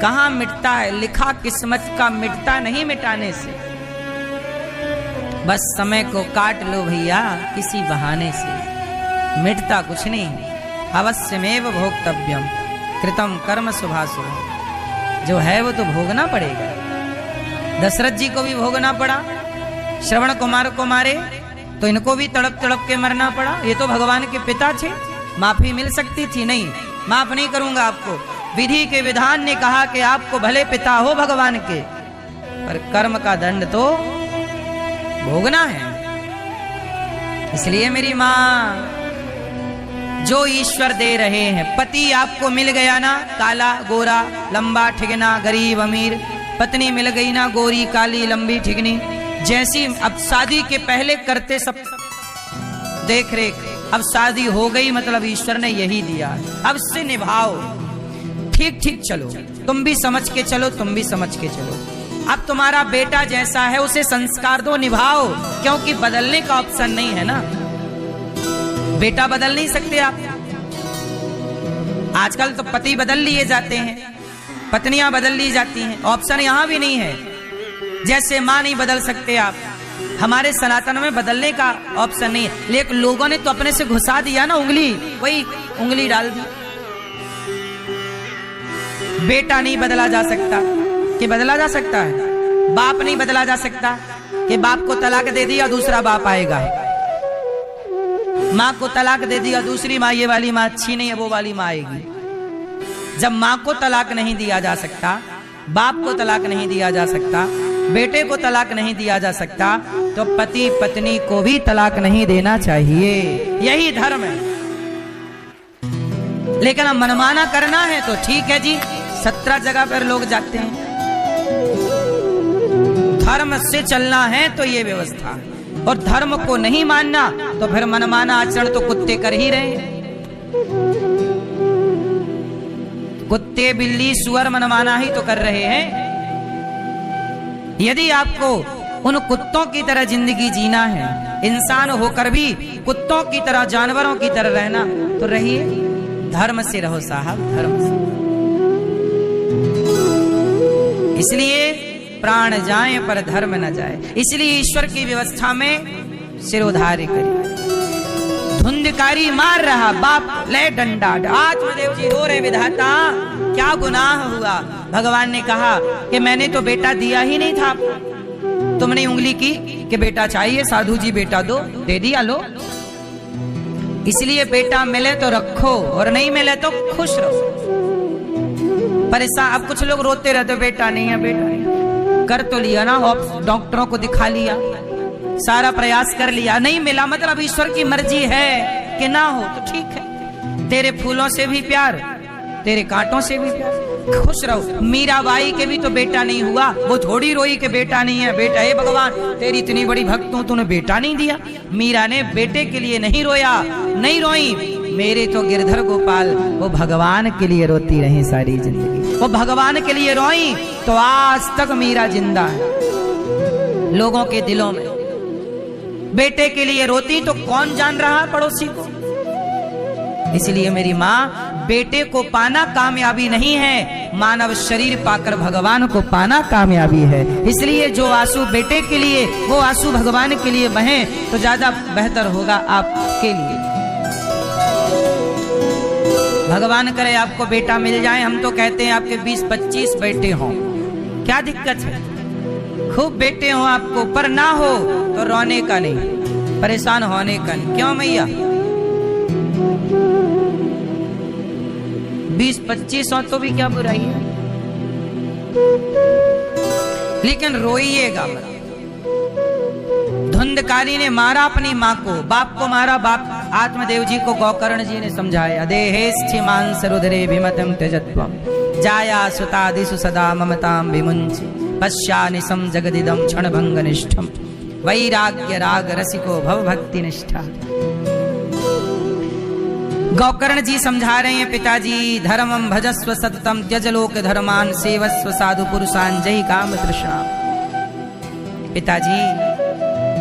कहां मिटता है? लिखा किस्मत का मिटता नहीं मिटाने से। बस समय को काट लो भैया किसी बहाने से, मिटता कुछ नहीं। अवश्यमेव भोक्तव्यम कृतम कर्म शुभाशुभ। जो है वो तो भोगना पड़ेगा। दशरथ जी को भी भोगना पड़ा, श्रवण कुमार को मारे तो इनको भी तड़प तड़प के मरना पड़ा। ये तो भगवान के पिता थे, माफी मिल सकती थी, नहीं, माफ नहीं करूंगा आपको। विधि के विधान ने कहा कि आपको भले पिता हो भगवान के, पर कर्म का दंड तो भोगना है। इसलिए मेरी माँ, जो ईश्वर दे रहे हैं, पति आपको मिल गया ना, काला गोरा लंबा ठिगना गरीब अमीर, पत्नी मिल गई ना गोरी काली लंबी ठिगनी, जैसी अब शादी के पहले करते सब देख रेख, अब शादी हो गई मतलब ईश्वर ने यही दिया, अब से निभाओ, ठीक ठीक चलो, तुम भी समझ के चलो, तुम भी समझ के चलो। अब तुम्हारा बेटा जैसा है उसे संस्कार दो, निभाओ, क्योंकि बदलने का ऑप्शन नहीं है ना। बेटा बदल नहीं सकते आप। आजकल तो पति बदल लिए जाते हैं, पत्नियां बदल ली जाती हैं, ऑप्शन यहां भी नहीं है। जैसे मां नहीं बदल सकते आप, हमारे सनातन में बदलने का ऑप्शन नहीं है। लेकिन लोगों ने तो अपने से घुसा दिया ना उंगली, वही उंगली डाल दी। बेटा नहीं बदला जा सकता कि बदला जा सकता है? बाप नहीं बदला जा सकता कि बाप को तलाक दे दिया दूसरा बाप आएगा। माँ को तलाक दे दिया दूसरी माँ, ये वाली माँ अच्छी नहीं है वो वाली माँ आएगी। जब माँ को तलाक नहीं दिया जा सकता, बाप को तलाक नहीं दिया जा सकता, बेटे को तलाक नहीं दिया जा सकता, तो पति पत्नी को भी तलाक नहीं देना चाहिए। यही धर्म है। लेकिन अब मनमाना करना है तो ठीक है जी, 17 जगह पर लोग जाते हैं। धर्म से चलना है तो ये व्यवस्था, और धर्म को नहीं मानना तो फिर मनमाना आचरण तो कुत्ते कर ही रहे हैं। कुत्ते बिल्ली सुअर मनमाना ही तो कर रहे हैं। यदि आपको उन कुत्तों की तरह जिंदगी जीना है, इंसान होकर भी कुत्तों की तरह जानवरों की तरह रहना, तो रहिए, धर्म से रहो साहब, धर्म से। इसलिए प्राण जाए पर धर्म न जाए, इसलिए ईश्वर की व्यवस्था में सिरोधार्य करिए। धुंधकारी मार रहा बाप ले डंडा, आत्मदेव जी रो रहे, विधाता क्या गुनाह हुआ? भगवान ने कहा कि मैंने तो बेटा दिया ही नहीं था, तुमने उंगली की कि बेटा चाहिए, साधु जी बेटा दो, दे दिया, लो। इसलिए बेटा मिले तो रखो और नहीं मिले तो खुश रहो। परेशान अब कुछ लोग रोते रहते, बेटा नहीं है, बेटा नहीं। कर तो लिया ना, डॉक्टरों को दिखा लिया, सारा प्रयास कर लिया, नहीं मिला, मतलब ईश्वर की मर्जी है कि ना हो तो ठीक है। तेरे फूलों से भी प्यार, तेरे कांटों से भी प्यार, खुश रहो। मीराबाई के भी तो बेटा नहीं हुआ, वो थोड़ी रोई के बेटा नहीं है, बेटा हे भगवान तेरी इतनी बड़ी भक्त हूं, तूने बेटा नहीं दिया। मीरा ने बेटे के लिए नहीं रोया, नहीं रोई। मेरे तो गिरधर गोपाल वो भगवान के लिए रोती रही सारी जिंदगी, वो भगवान के लिए रोई तो आज तक मीरा जिंदा है लोगों के दिलों में। बेटे के लिए रोती तो कौन जान रहा पड़ोसी को। इसलिए मेरी माँ, बेटे को पाना कामयाबी नहीं है, मानव शरीर पाकर भगवान को पाना कामयाबी है। इसलिए जो आंसू बेटे के लिए, वो आंसू भगवान के लिए बहे तो ज्यादा बेहतर होगा आपके लिए। भगवान करे आपको बेटा मिल जाए। हम तो कहते हैं आपके 20-25 बेटे हों, क्या दिक्कत है, खूब बेटे हों आपको, पर ना हो तो रोने का नहीं, परेशान होने का नहीं। क्यों मैया 20-25 हो तो भी क्या बुराई है, लेकिन रोइएगा मत। धुंधकारी ने मारा अपनी माँ को, बाप को मारा, बाप आत्मदेव जी को गोकर्ण जी ने समझाया। देहेस्थि मांस रुद्रे विमतम त्यजत्वम जाया सुतादिषु सदा ममताम विमुंचि पश्यानिसम जगदिदम क्षणभंग निष्ठम वैराग्य राग रसिको भव भक्ति निष्ठा। गोकर्ण जी समझा रहे हैं, पिताजी धर्मम भजस्व सततम त्यज लोक धर्मान सेवस्व साधु पुरुषान जय काम तृष्णा। पिताजी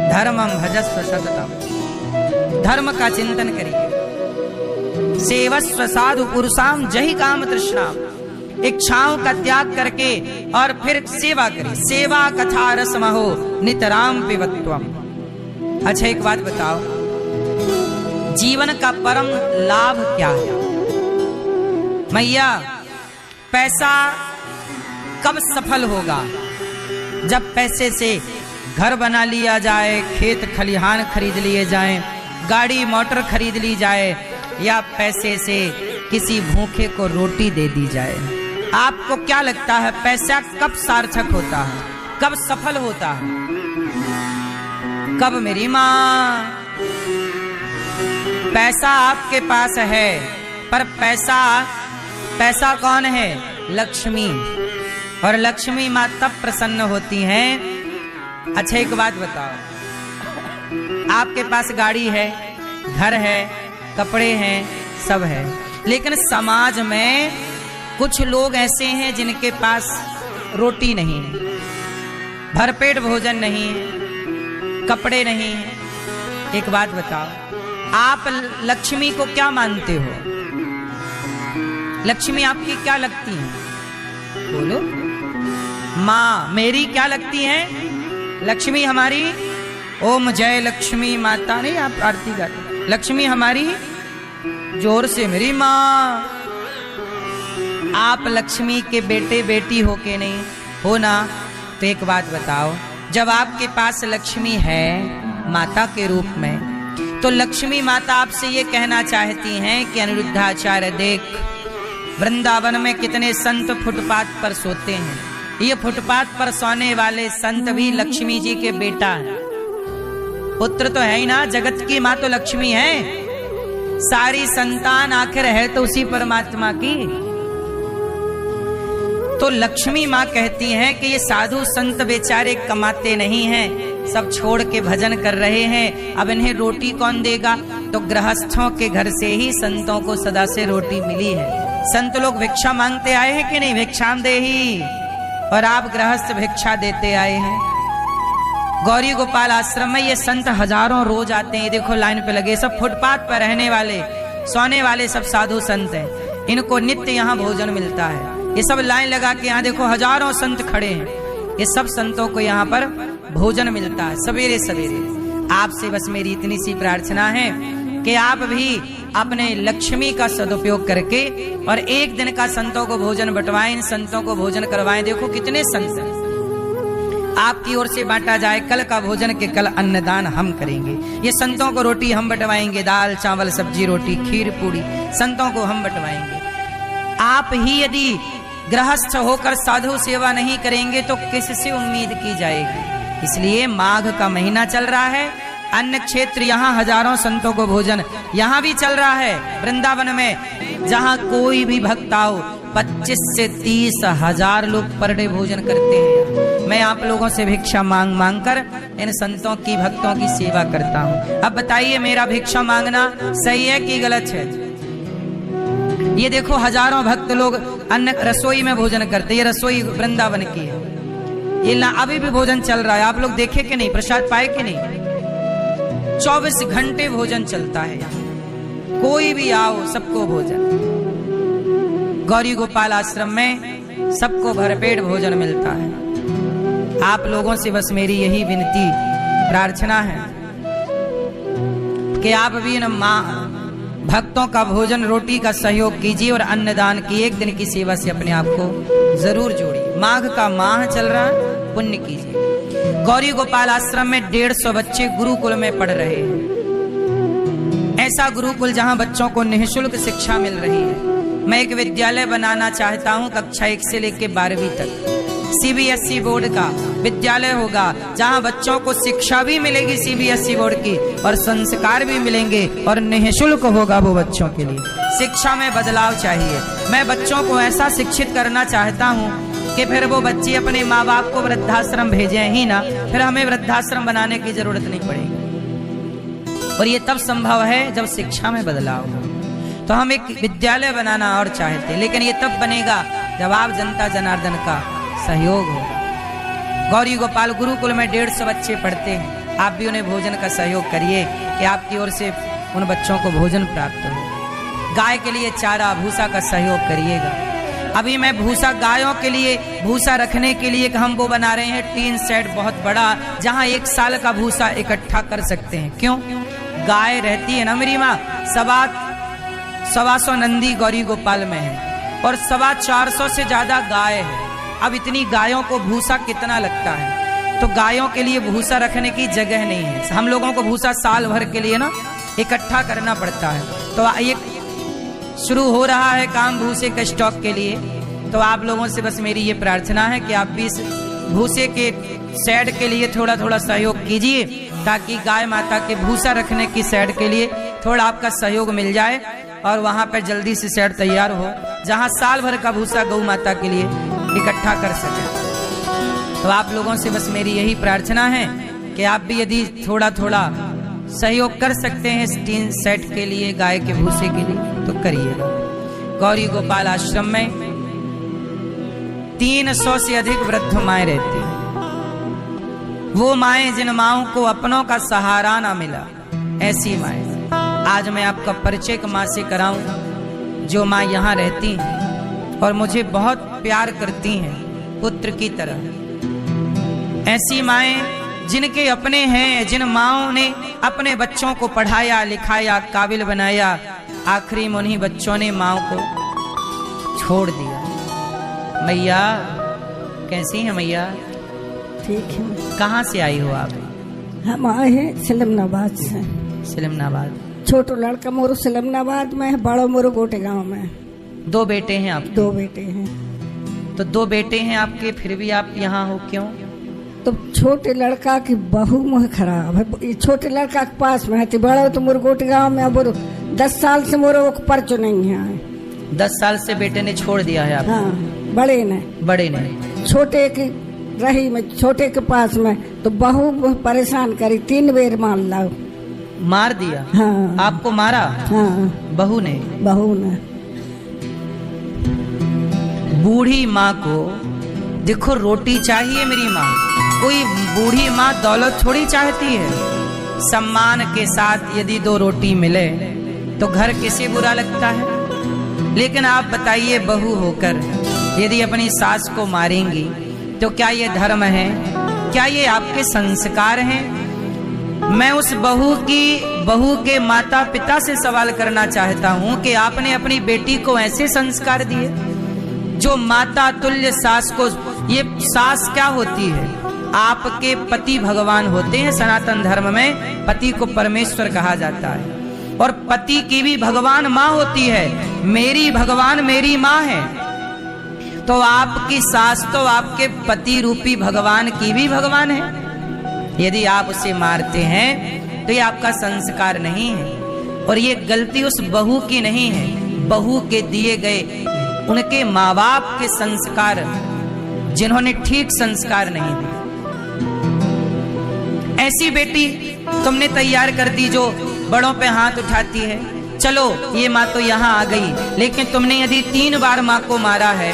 धर्मम भजस्व सततम, धर्म का चिंतन करिए, सेवस्व साधु पुरुषाम जय काम तृष्णा, इच्छाओं का त्याग करके और फिर सेवा करिए। सेवा कथा रसमहो नितराम पिबत्वम। अच्छा एक बात बताओ, जीवन का परम लाभ क्या है? मैया पैसा कब सफल होगा? जब पैसे से घर बना लिया जाए, खेत खलिहान खरीद लिए जाएं, गाड़ी मोटर खरीद ली जाए, या पैसे से किसी भूखे को रोटी दे दी जाए। आपको क्या लगता है पैसा कब सार्थक होता है, कब सफल होता है? कब मेरी माँ? पैसा आपके पास है, पर पैसा कौन है? लक्ष्मी। और लक्ष्मी माँ तब प्रसन्न होती हैं। अच्छा एक बात बताओ, आपके पास गाड़ी है, घर है, कपड़े हैं, सब है, लेकिन समाज में कुछ लोग ऐसे हैं जिनके पास रोटी नहीं है, भरपेट भोजन नहीं है, कपड़े नहीं है। एक बात बताओ, आप लक्ष्मी को क्या मानते हो? लक्ष्मी आपकी क्या लगती है? बोलो। माँ मेरी क्या लगती है? लक्ष्मी हमारी ओम जय लक्ष्मी माता, नहीं आप आरती गाते, लक्ष्मी हमारी, जोर से मेरी माँ। आप लक्ष्मी के बेटे बेटी हो के नहीं हो ना? तो एक बात बताओ, जब आपके पास लक्ष्मी है माता के रूप में, तो लक्ष्मी माता आपसे ये कहना चाहती हैं कि अनिरुद्धाचार्य देख, वृंदावन में कितने संत फुटपाथ पर सोते हैं, ये फुटपाथ पर सोने वाले संत भी लक्ष्मी जी के बेटा हैं। पुत्र तो है ही ना, जगत की माँ तो लक्ष्मी है, सारी संतान आखिर है तो उसी परमात्मा की। तो लक्ष्मी माँ कहती हैं कि ये साधु संत बेचारे कमाते नहीं हैं, सब छोड़ के भजन कर रहे हैं, अब इन्हें रोटी कौन देगा? तो गृहस्थों के घर से ही संतों को सदा से रोटी मिली है। संत लोग भिक्षा मांगते आए हैं कि नहीं? भिक्षाम देहि, और आप गृहस्थ भिक्षा देते आए हैं। गौरी गोपाल आश्रम में ये संत हजारों रोज आते हैं, देखो लाइन पे लगे, सब फुटपाथ पर रहने वाले, सोने वाले सब साधु संत हैं, इनको नित्य यहाँ भोजन मिलता है। ये सब लाइन लगा के यहाँ देखो हजारों संत खड़े हैं, ये सब संतों को यहाँ पर भोजन मिलता है सवेरे सवेरे। आपसे बस मेरी इतनी सी प्रार्थना है कि आप भी अपने लक्ष्मी का सदुपयोग करके और एक दिन का संतों को भोजन बंटवाएं, इन संतों को भोजन करवाएं। देखो कितने संत हैं, आपकी ओर से बांटा जाए। कल का भोजन के कल अन्नदान हम करेंगे। ये संतों को रोटी हम बंटवाएंगे, दाल चावल सब्जी रोटी खीर पूड़ी संतों को हम बंटवाएंगे। आप ही यदि गृहस्थ होकर साधु सेवा नहीं करेंगे तो किससे उम्मीद की जाएगी। इसलिए माघ का महीना चल रहा है, अन्य क्षेत्र यहाँ हजारों संतों को भोजन यहाँ भी चल रहा है। वृंदावन में जहाँ कोई भी भक्त आओ 25 से 30 हजार लोग पर डे भोजन करते हैं। मैं आप लोगों से भिक्षा मांग मांग कर इन संतों की भक्तों की सेवा करता हूँ। अब बताइए मेरा भिक्षा मांगना सही है कि गलत है? ये देखो हजारों भक्त लोग अन्न रसोई में भोजन करते, ये रसोई वृंदावन की है। ये अभी भी भोजन चल रहा है, आप लोग देखे कि नहीं, प्रसाद पाए कि नहीं? 24 घंटे भोजन चलता है यहाँ, कोई भी आओ सबको भोजन। गौरी गोपाल आश्रम में सबको भरपेट भोजन मिलता है। आप लोगों से बस मेरी यही विनती प्रार्थना है कि आप भी इन भक्तों का भोजन रोटी का सहयोग कीजिए और अन्नदान की एक दिन की सेवा से अपने आप को जरूर जोड़िए। माघ का माह चल रहा है, पुण्य कीजिए। गौरी गोपाल आश्रम में 150 बच्चे गुरुकुल में पढ़ रहे हैं। ऐसा गुरुकुल जहां बच्चों को निःशुल्क शिक्षा मिल रही है। मैं एक विद्यालय बनाना चाहता हूं, कक्षा 1 से लेकर 12वीं तक सीबीएसई बोर्ड का विद्यालय होगा, जहां बच्चों को शिक्षा भी मिलेगी सीबीएसई बोर्ड की और संस्कार भी मिलेंगे और निःशुल्क होगा वो बच्चों के लिए। शिक्षा में बदलाव चाहिए। मैं बच्चों को ऐसा शिक्षित करना चाहता हूं कि फिर वो बच्चे अपने माँ बाप को वृद्धाश्रम भेजें ही ना, फिर हमें वृद्धाश्रम बनाने की जरूरत नहीं पड़ेगी। और ये तब संभव है जब शिक्षा में बदलाव हो। तो हम एक विद्यालय बनाना और चाहते, लेकिन ये तब बनेगा जब आप जनता जनार्दन का सहयोग होगा। गौरी गोपाल गुरुकुल में 150 बच्चे पढ़ते हैं। आप भी उन्हें भोजन का सहयोग करिए कि आपकी ओर से उन बच्चों को भोजन प्राप्त हो। गाय के लिए चारा भूसा का सहयोग करिएगा। अभी मैं भूसा गायों के लिए भूसा रखने के लिए हम वो बना रहे हैं टीन सेट बहुत बड़ा, जहां 1 साल का भूसा इकट्ठा कर सकते हैं। क्यों? गाय रहती है ना मेरी माँ, 125 नंदी गौरी गोपाल में है और 425 से ज्यादा गाय है। अब इतनी गायों को भूसा कितना लगता है, तो गायों के लिए भूसा रखने की जगह नहीं है। हम लोगों को भूसा साल भर के लिए ना इकट्ठा करना पड़ता है। तो ये शुरू हो रहा है काम भूसे के स्टॉक के लिए। तो आप लोगों से बस मेरी ये प्रार्थना है कि आप भी इस भूसे के शेड के लिए थोड़ा थोड़ा सहयोग कीजिए, ताकि गाय माता के भूसा रखने की शेड के लिए थोड़ा आपका सहयोग मिल जाए और वहां पर जल्दी से शेड तैयार हो, जहां साल भर का भूसा गौ माता के लिए इकट्ठा कर सके। तो आप लोगों से बस मेरी यही प्रार्थना है कि आप भी यदि थोड़ा थोड़ा सहयोग कर सकते हैं इस टीन सेट के लिए, गाय के भूसे के लिए, तो करिएगा। गौरी गोपाल आश्रम में 300 से अधिक वृद्ध माएं रहती हैं। वो माएं जिन माओं को अपनों का सहारा ना मिला, ऐसी माएं आज मैं आपका परिचय एक माँ से कराऊं, जो माँ यहाँ रहती हैं और मुझे बहुत प्यार करती हैं पुत्र की तरह। ऐसी माएं जिनके अपने हैं, जिन माओं ने अपने बच्चों को पढ़ाया लिखाया काबिल बनाया, आखिरी में उन्हीं बच्चों ने माओ को छोड़ दिया। मैया कैसी है मैया? ठीक है। कहाँ से आई हो आप? हम आए हैं सिलमनाबाद से। सिलमनाबाद? छोटो लड़का मोरू सिलमनाबाद में है, बड़ो मोरू गोटे गांव में। 2 बेटे हैं आप? 2 बेटे हैं। तो 2 बेटे हैं आपके, फिर भी आप यहाँ हो क्यों? तो छोटे लड़का की बहू मुँह खराब है, छोटे लड़का के पास में है। बड़ो तो मोरू गोटे गाँव में, अब 10 साल से मोरू परचो नहीं है। 10 साल से बेटे ने छोड़ दिया है आप? हाँ, बड़े ने। छोटे की रही में, छोटे के पास में, तो बहू परेशान करी, 3 बेर मार दिया? हाँ। आपको मारा? हाँ। बहू ने? बूढ़ी माँ को देखो रोटी चाहिए मेरी माँ। कोई बूढ़ी माँ दौलत थोड़ी चाहती है। सम्मान के साथ यदि 2 रोटी मिले तो घर किसे बुरा लगता है। लेकिन आप बताइए, बहू होकर यदि अपनी सास को मारेंगी तो क्या ये धर्म है? क्या ये आपके संस्कार हैं? मैं उस बहू के माता पिता से सवाल करना चाहता हूँ कि आपने अपनी बेटी को ऐसे संस्कार दिए? जो माता तुल्य सास को, ये सास क्या होती है? आपके पति भगवान होते हैं। सनातन धर्म में पति को परमेश्वर कहा जाता है और पति की भी भगवान माँ होती है। मेरी भगवान मेरी माँ है, तो आपकी सास तो आपके पति रूपी भगवान की भी भगवान है। यदि आप उसे मारते हैं तो ये आपका संस्कार नहीं है, और ये गलती उस बहू की नहीं है, बहू के दिए गए उनके माँ बाप के संस्कार, जिन्होंने ठीक संस्कार नहीं दिए। ऐसी बेटी तुमने तैयार कर दी जो बड़ों पे हाथ उठाती है। चलो ये माँ तो यहाँ आ गई, लेकिन तुमने यदि 3 बार माँ को मारा है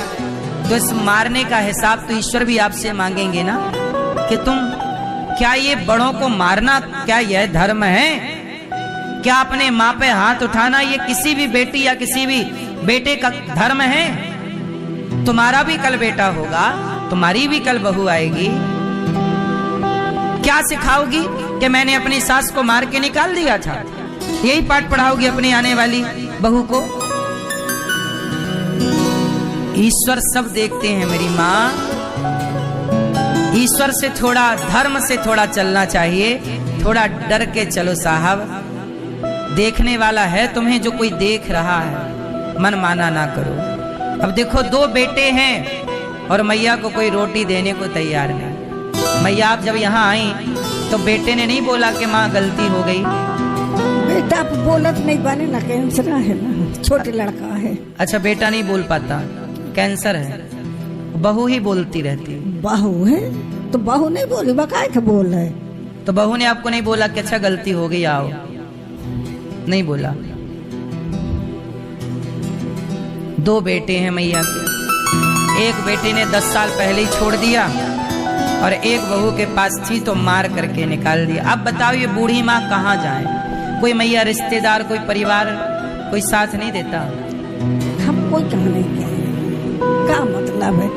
तो इस मारने का हिसाब तो ईश्वर भी आपसे मांगेंगे ना, कि तुम क्या ये बड़ों को मारना क्या यह धर्म है? क्या अपने माँ पे हाथ उठाना ये किसी भी बेटी या किसी भी बेटे का धर्म है? तुम्हारा भी कल बेटा होगा, तुम्हारी भी कल बहू आएगी। क्या सिखाओगी कि मैंने अपनी सास को मार के निकाल दिया था? यही पाठ पढ़ाओगी अपनी आने वाली बहू को? ईश्वर सब देखते हैं मेरी माँ। ईश्वर से थोड़ा, धर्म से थोड़ा चलना चाहिए। थोड़ा डर के चलो साहब, देखने वाला है तुम्हें जो कोई देख रहा है, मन माना ना करो। अब देखो 2 बेटे हैं और मैया को कोई रोटी देने को तैयार नहीं। मैया आप जब यहाँ आई तो बेटे ने नहीं बोला कि माँ गलती हो गई? बेटा बोलत नहीं बने ना, कैंसर है ना, छोटे लड़का है। अच्छा, बेटा नहीं बोल पाता, कैंसर है। बहू ही बोलती रहती है। बहू है तो बहू नहीं बोली, बकाए के बोल है। तो बहू ने आपको नहीं बोला कि अच्छा गलती हो गई आओ? नहीं बोला। 2 बेटे हैं मैया के। एक बेटे ने 10 साल पहले ही छोड़ दिया और एक बहू के पास थी तो मार करके निकाल दिया। अब बताओ ये बूढ़ी माँ कहाँ जाए? कोई मैया रिश्तेदार, कोई परिवार, कोई साथ नहीं देता। हम कोई कहा नहीं कह, क्या मतलब है?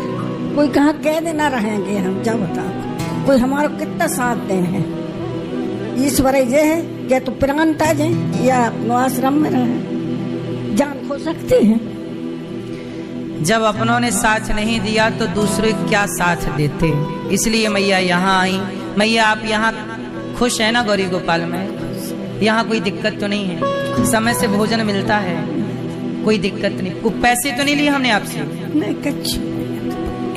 कोई कहाँ कह देना रहेंगे हम? जब बताओ कोई हमारा कितना साथ दे हैं? ईश्वर ये है क्या तो प्राण ताज है या अपनो आश्रम में रहे, जान खो सकती है। जब अपनों ने साथ नहीं दिया तो दूसरे क्या साथ देते। इसलिए मैया यहाँ आई। मैया आप यहाँ खुश है ना गौरी गोपाल में? यहाँ कोई दिक्कत तो नहीं है? समय से भोजन मिलता है, कोई दिक्कत नहीं? कोई पैसे तो नहीं लिए हमने आपसे? नहीं कुछ।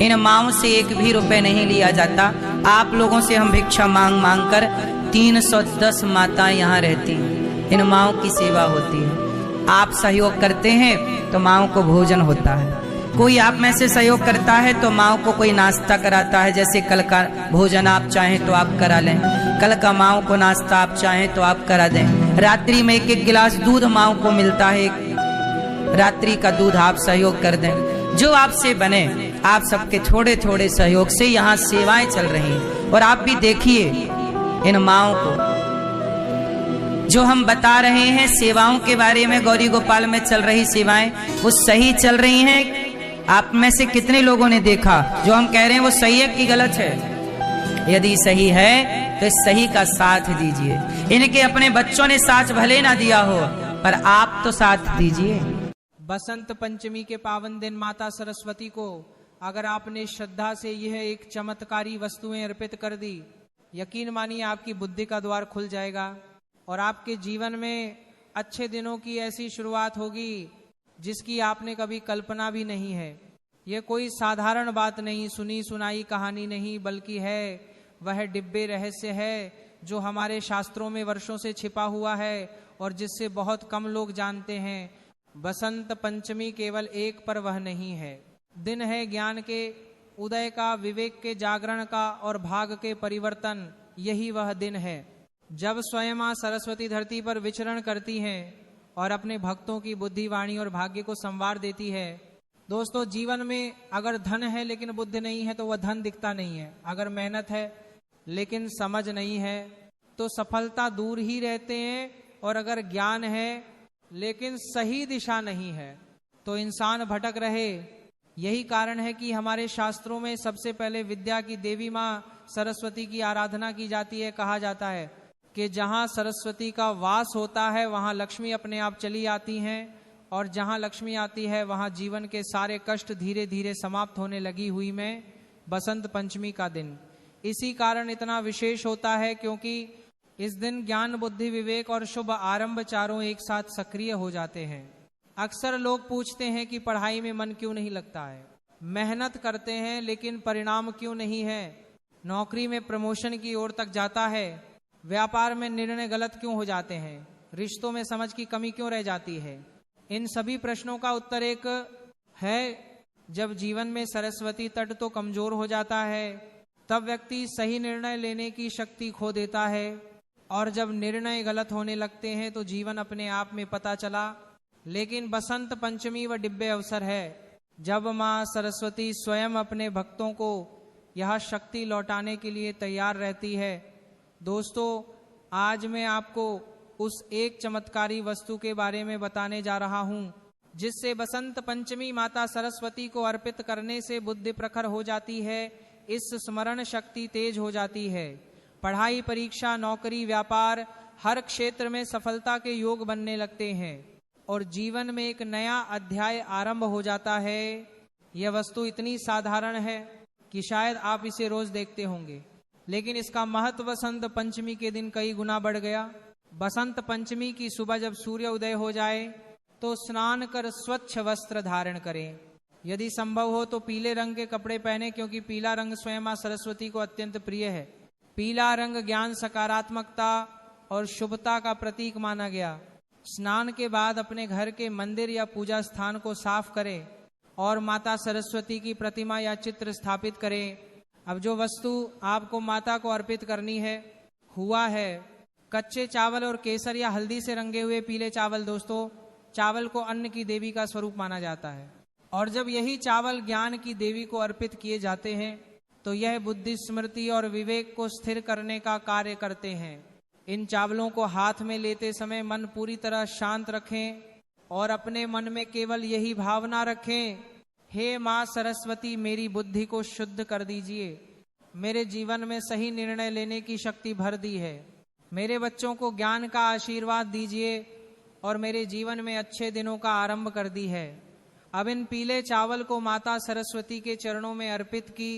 इन माओं से 1 भी रुपए नहीं लिया जाता। आप लोगों से हम भिक्षा मांग मांग कर 310 माताएं यहाँ रहती हैं। इन माओं की सेवा होती है। आप सहयोग करते हैं तो माओं को भोजन होता है। कोई आप में से सहयोग करता है तो माओं को कोई नाश्ता कराता है। जैसे कल का भोजन आप चाहें तो आप करा लें, कल का माओं को नाश्ता आप चाहें तो आप करा दें। रात्रि में 1-1 गिलास दूध माओं को मिलता है, रात्रि का दूध आप सहयोग कर दें। जो आपसे बने, आप सबके थोड़े थोड़े सहयोग से यहाँ सेवाएं चल रही हैं। और आप भी देखिए इन माओं को, जो हम बता रहे हैं सेवाओं के बारे में, गौरी गोपाल में चल रही सेवाएं वो सही चल रही हैं। आप में से कितने लोगों ने देखा जो हम कह रहे हैं वो सही है कि गलत है? यदि सही है तो इस सही का साथ दीजिए। इनके अपने बच्चों ने साथ भले ना दिया हो, पर आप तो साथ दीजिए। बसंत पंचमी के पावन दिन माता सरस्वती को अगर आपने श्रद्धा से यह एक चमत्कारी वस्तुएं अर्पित कर दी, यकीन मानिए आपकी बुद्धि का द्वार खुल जाएगा और आपके जीवन में अच्छे दिनों की ऐसी शुरुआत होगी जिसकी आपने कभी कल्पना भी नहीं है। यह कोई साधारण बात नहीं, सुनी सुनाई कहानी नहीं, बल्कि है वह दिव्य रहस्य है जो हमारे शास्त्रों में वर्षों से छिपा हुआ है और जिससे बहुत कम लोग जानते हैं। बसंत पंचमी केवल एक पर्व नहीं है, दिन है ज्ञान के उदय का, विवेक के जागरण का और भाग के परिवर्तन। यही वह दिन है जब स्वयं मां सरस्वती धरती पर विचरण करती हैं और अपने भक्तों की बुद्धि, वाणी और भाग्य को संवार देती है। दोस्तों, जीवन में अगर धन है लेकिन बुद्धि नहीं है तो वह धन दिखता नहीं है। अगर मेहनत है लेकिन समझ नहीं है तो सफलता दूर ही रहते हैं। और अगर ज्ञान है लेकिन सही दिशा नहीं है तो इंसान भटक रहे। यही कारण है कि हमारे शास्त्रों में सबसे पहले विद्या की देवी माँ सरस्वती की आराधना की जाती है। कहा जाता है कि जहाँ सरस्वती का वास होता है वहाँ लक्ष्मी अपने आप चली आती हैं और जहाँ लक्ष्मी आती है वहाँ जीवन के सारे कष्ट धीरे धीरे समाप्त होने लगी हुई में बसंत पंचमी का दिन। इसी कारण इतना विशेष होता है क्योंकि इस दिन ज्ञान, बुद्धि, विवेक और शुभ आरंभ चारों एक साथ सक्रिय हो जाते हैं। अक्सर लोग पूछते हैं कि पढ़ाई में मन क्यों नहीं लगता है, मेहनत करते हैं लेकिन परिणाम क्यों नहीं है, नौकरी में प्रमोशन की ओर तक जाता है, व्यापार में निर्णय गलत क्यों हो जाते हैं, रिश्तों में समझ की कमी क्यों रह जाती है। इन सभी प्रश्नों का उत्तर एक है, जब जीवन में सरस्वती तट तो कमजोर हो जाता है तब व्यक्ति सही निर्णय लेने की शक्ति खो देता है, और जब निर्णय गलत होने लगते हैं तो जीवन अपने आप में पता चला। लेकिन बसंत पंचमी व दिव्य अवसर है जब माँ सरस्वती स्वयं अपने भक्तों को यह शक्ति लौटाने के लिए तैयार रहती है। दोस्तों, आज मैं आपको उस एक चमत्कारी वस्तु के बारे में बताने जा रहा हूं जिससे बसंत पंचमी माता सरस्वती को अर्पित करने से बुद्धि प्रखर हो जाती है, इस स्मरण शक्ति तेज हो जाती है, पढ़ाई, परीक्षा, नौकरी, व्यापार हर क्षेत्र में सफलता के योग बनने लगते हैं और जीवन में एक नया अध्याय आरंभ हो जाता है। यह वस्तु इतनी साधारण है कि शायद आप इसे रोज देखते होंगे, लेकिन इसका महत्व बसंत पंचमी के दिन कई गुना बढ़ गया। बसंत पंचमी की सुबह जब सूर्य उदय हो जाए तो स्नान कर स्वच्छ वस्त्र धारण करें, यदि संभव हो तो पीले रंग के कपड़े पहने, क्योंकि पीला रंग स्वयं मां सरस्वती को अत्यंत प्रिय है। पीला रंग ज्ञान, सकारात्मकता और शुभता का प्रतीक माना गया। स्नान के बाद अपने घर के मंदिर या पूजा स्थान को साफ करें और माता सरस्वती की प्रतिमा या चित्र स्थापित करें। अब जो वस्तु आपको माता को अर्पित करनी है हुआ है कच्चे चावल और केसर या हल्दी से रंगे हुए पीले चावल। दोस्तों, चावल को अन्न की देवी का स्वरूप माना जाता है और जब यही चावल ज्ञान की देवी को अर्पित किए जाते हैं तो यह बुद्धि, स्मृति और विवेक को स्थिर करने का कार्य करते हैं। इन चावलों को हाथ में लेते समय मन पूरी तरह शांत रखें और अपने मन में केवल यही भावना रखें, हे माँ सरस्वती, मेरी बुद्धि को शुद्ध कर दीजिए, मेरे जीवन में सही निर्णय लेने की शक्ति भर दी है, मेरे बच्चों को ज्ञान का आशीर्वाद दीजिए और मेरे जीवन में अच्छे दिनों का आरंभ कर दी है। अब इन पीले चावल को माता सरस्वती के चरणों में अर्पित की।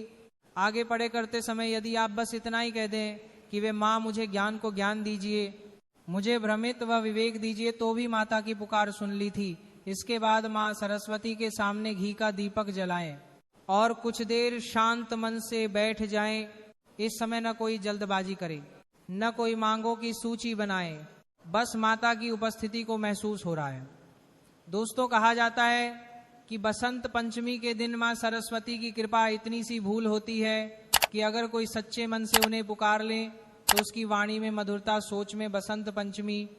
आगे पढ़े करते समय यदि आप बस इतना ही कह दें कि वे माँ मुझे ज्ञान को ज्ञान दीजिए, मुझे भ्रमित व विवेक दीजिए, तो भी माता की पुकार सुन ली थी। इसके बाद माँ सरस्वती के सामने घी का दीपक जलाएं और कुछ देर शांत मन से बैठ जाएं। इस समय न कोई जल्दबाजी करे, न कोई मांगों की सूची बनाए, बस माता की उपस्थिति को महसूस हो रहा है। दोस्तों, कहा जाता है कि बसंत पंचमी के दिन मां सरस्वती की कृपा इतनी सी भूल होती है कि अगर कोई सच्चे मन से उन्हें पुकार ले तो उसकी वाणी में मधुरता, सोच में बसंत पंचमी।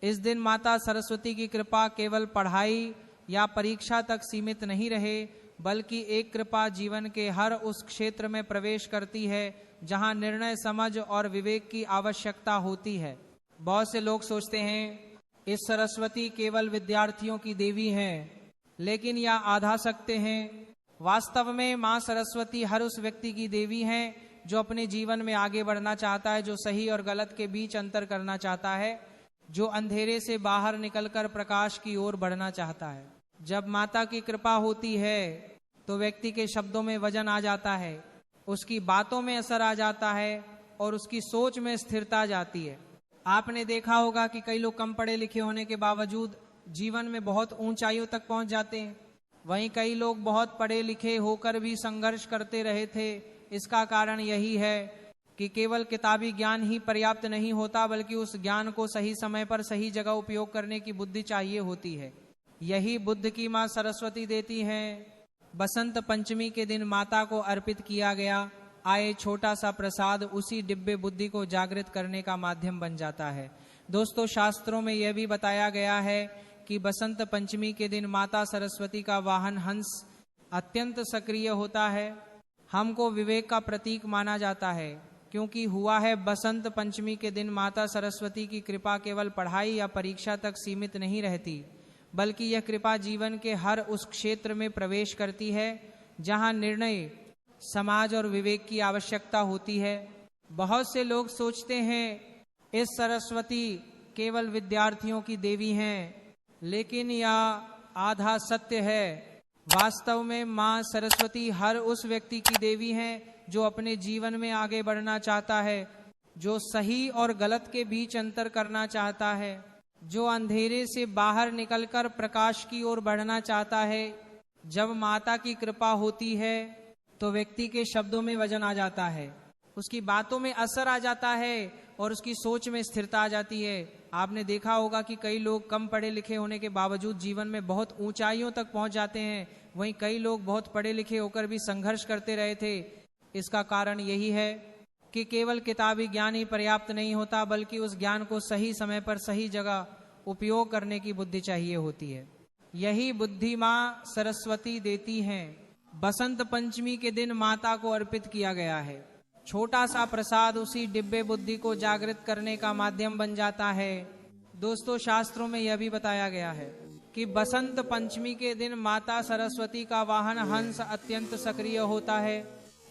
इस दिन माता सरस्वती की कृपा केवल पढ़ाई या परीक्षा तक सीमित नहीं रहे, बल्कि एक कृपा जीवन के हर उस क्षेत्र में प्रवेश करती है जहां निर्णय, समझ और विवेक की आवश्यकता होती है। बहुत से लोग सोचते हैं इस सरस्वती केवल विद्यार्थियों की देवी हैं, लेकिन यह आधा सत्य हैं। वास्तव में मां सरस्वती हर उस व्यक्ति की देवी हैं जो अपने जीवन में आगे बढ़ना चाहता है, जो सही और गलत के बीच अंतर करना चाहता है, जो अंधेरे से बाहर निकलकर प्रकाश की ओर बढ़ना चाहता है। जब माता की कृपा होती है तो व्यक्ति के शब्दों में वजन आ जाता है, उसकी बातों में असर आ जाता है और उसकी सोच में स्थिरता जाती है। आपने देखा होगा कि कई लोग कम पढ़े लिखे होने के बावजूद जीवन में बहुत ऊंचाइयों तक पहुंच जाते हैं, वहीं कई लोग बहुत पढ़े लिखे होकर भी संघर्ष करते रहे थे। इसका कारण यही है कि केवल किताबी ज्ञान ही पर्याप्त नहीं होता, बल्कि उस ज्ञान को सही समय पर सही जगह उपयोग करने की बुद्धि चाहिए होती है। यही बुद्ध की माँ सरस्वती देती हैं। बसंत पंचमी के दिन माता को अर्पित किया गया आए छोटा सा प्रसाद उसी दिव्य बुद्धि को जागृत करने का माध्यम बन जाता है। दोस्तों, शास्त्रों में यह भी बताया गया है कि बसंत पंचमी के दिन माता सरस्वती का वाहन हंस अत्यंत सक्रिय होता है। हमको विवेक का प्रतीक माना जाता है, क्योंकि हुआ है बसंत पंचमी के दिन माता सरस्वती की कृपा केवल पढ़ाई या परीक्षा तक सीमित नहीं रहती, बल्कि यह कृपा जीवन के हर उस क्षेत्र में प्रवेश करती है जहां निर्णय, समाज और विवेक की आवश्यकता होती है। बहुत से लोग सोचते हैं इस सरस्वती केवल विद्यार्थियों की देवी हैं, लेकिन यह आधा सत्य है। वास्तव में माँ सरस्वती हर उस व्यक्ति की देवी हैं जो अपने जीवन में आगे बढ़ना चाहता है, जो सही और गलत के बीच अंतर करना चाहता है, जो अंधेरे से बाहर निकलकर प्रकाश की ओर बढ़ना चाहता है, जब माता की कृपा होती है तो व्यक्ति के शब्दों में वजन आ जाता है, उसकी बातों में असर आ जाता है और उसकी सोच में स्थिरता आ जाती है। आपने देखा होगा कि कई लोग कम पढ़े लिखे होने के बावजूद जीवन में बहुत ऊंचाइयों तक पहुंच जाते हैं, वहीं कई लोग बहुत पढ़े लिखे होकर भी संघर्ष करते रहे थे। इसका कारण यही है कि केवल किताबी ज्ञान ही पर्याप्त नहीं होता, बल्कि उस ज्ञान को सही समय पर सही जगह उपयोग करने की बुद्धि चाहिए होती है। यही बुद्धि माँ सरस्वती देती हैं। बसंत पंचमी के दिन माता को अर्पित किया गया है। छोटा सा प्रसाद उसी डिब्बे बुद्धि को जागृत करने का माध्यम बन जाता है। दोस्तों, शास्त्रों में यह भी बताया गया है कि बसंत पंचमी के दिन माता सरस्वती का वाहन हंस अत्यंत सक्रिय होता है।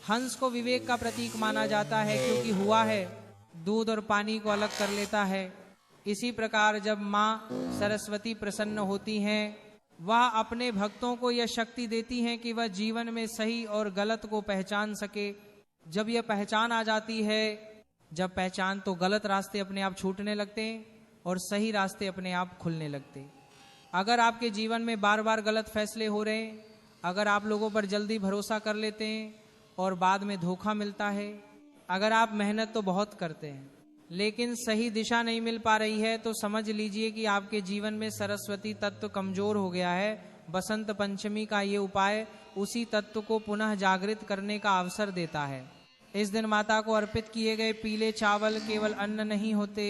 हंस को विवेक का प्रतीक माना जाता है, क्योंकि हुआ है दूध और पानी को अलग कर लेता है। इसी प्रकार जब माँ सरस्वती प्रसन्न होती हैं, वह अपने भक्तों को यह शक्ति देती हैं कि वह जीवन में सही और गलत को पहचान सके। जब यह पहचान आ जाती है, जब पहचान, तो गलत रास्ते अपने आप छूटने लगते हैं और सही रास्ते अपने आप खुलने लगते हैं। अगर आपके जीवन में बार बार गलत फैसले हो रहे हैं, अगर आप लोगों पर जल्दी भरोसा कर लेते हैं और बाद में धोखा मिलता है, अगर आप मेहनत तो बहुत करते हैं लेकिन सही दिशा नहीं मिल पा रही है, तो समझ लीजिए कि आपके जीवन में सरस्वती तत्व कमजोर हो गया है। बसंत पंचमी का ये उपाय उसी तत्व को पुनः जागृत करने का अवसर देता है। इस दिन माता को अर्पित किए गए पीले चावल केवल अन्न नहीं होते,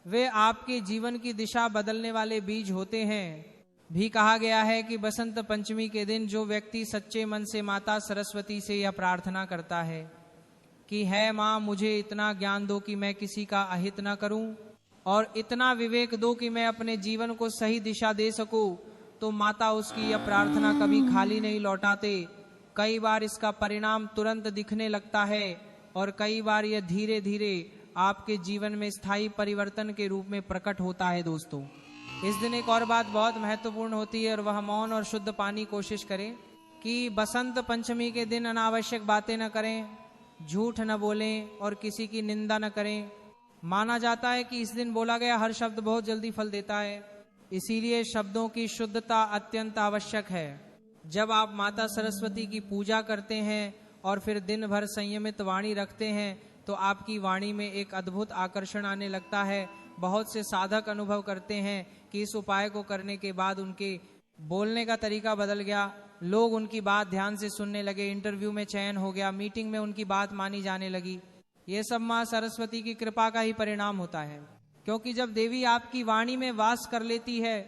वे आपके जीवन की दिशा बदलने वाले बीज होते हैं। भी कहा गया है कि बसंत पंचमी के दिन जो व्यक्ति सच्चे मन से माता सरस्वती से यह प्रार्थना करता है कि है माँ, मुझे इतना ज्ञान दो कि मैं किसी का अहित न करूं, और इतना विवेक दो कि मैं अपने जीवन को सही दिशा दे सकूं, तो माता उसकी यह प्रार्थना कभी खाली नहीं लौटाते। कई बार इसका परिणाम तुरंत दिखने लगता है और कई बार यह धीरे धीरे आपके जीवन में स्थायी परिवर्तन के रूप में प्रकट होता है। दोस्तों, इस दिन एक और बात बहुत महत्वपूर्ण होती है और वह मौन और शुद्ध पानी कोशिश करें कि बसंत पंचमी के दिन अनावश्यक बातें न करें, झूठ न बोलें और किसी की निंदा न करें। माना जाता है कि इस दिन बोला गया हर शब्द बहुत जल्दी फल देता है, इसीलिए शब्दों की शुद्धता अत्यंत आवश्यक है। जब आप माता सरस्वती की पूजा करते हैं और फिर दिन भर संयमित वाणी रखते हैं, तो आपकी वाणी में एक अद्भुत आकर्षण आने लगता है। बहुत से साधक अनुभव करते हैं कि इस उपाय को करने के बाद उनके बोलने का तरीका बदल गया, लोग उनकी बात ध्यान से सुनने लगे, इंटरव्यू में चयन हो गया, मीटिंग में उनकी बात मानी जाने लगी। ये सब माँ सरस्वती की कृपा का ही परिणाम होता है, क्योंकि जब देवी आपकी वाणी में वास कर लेती है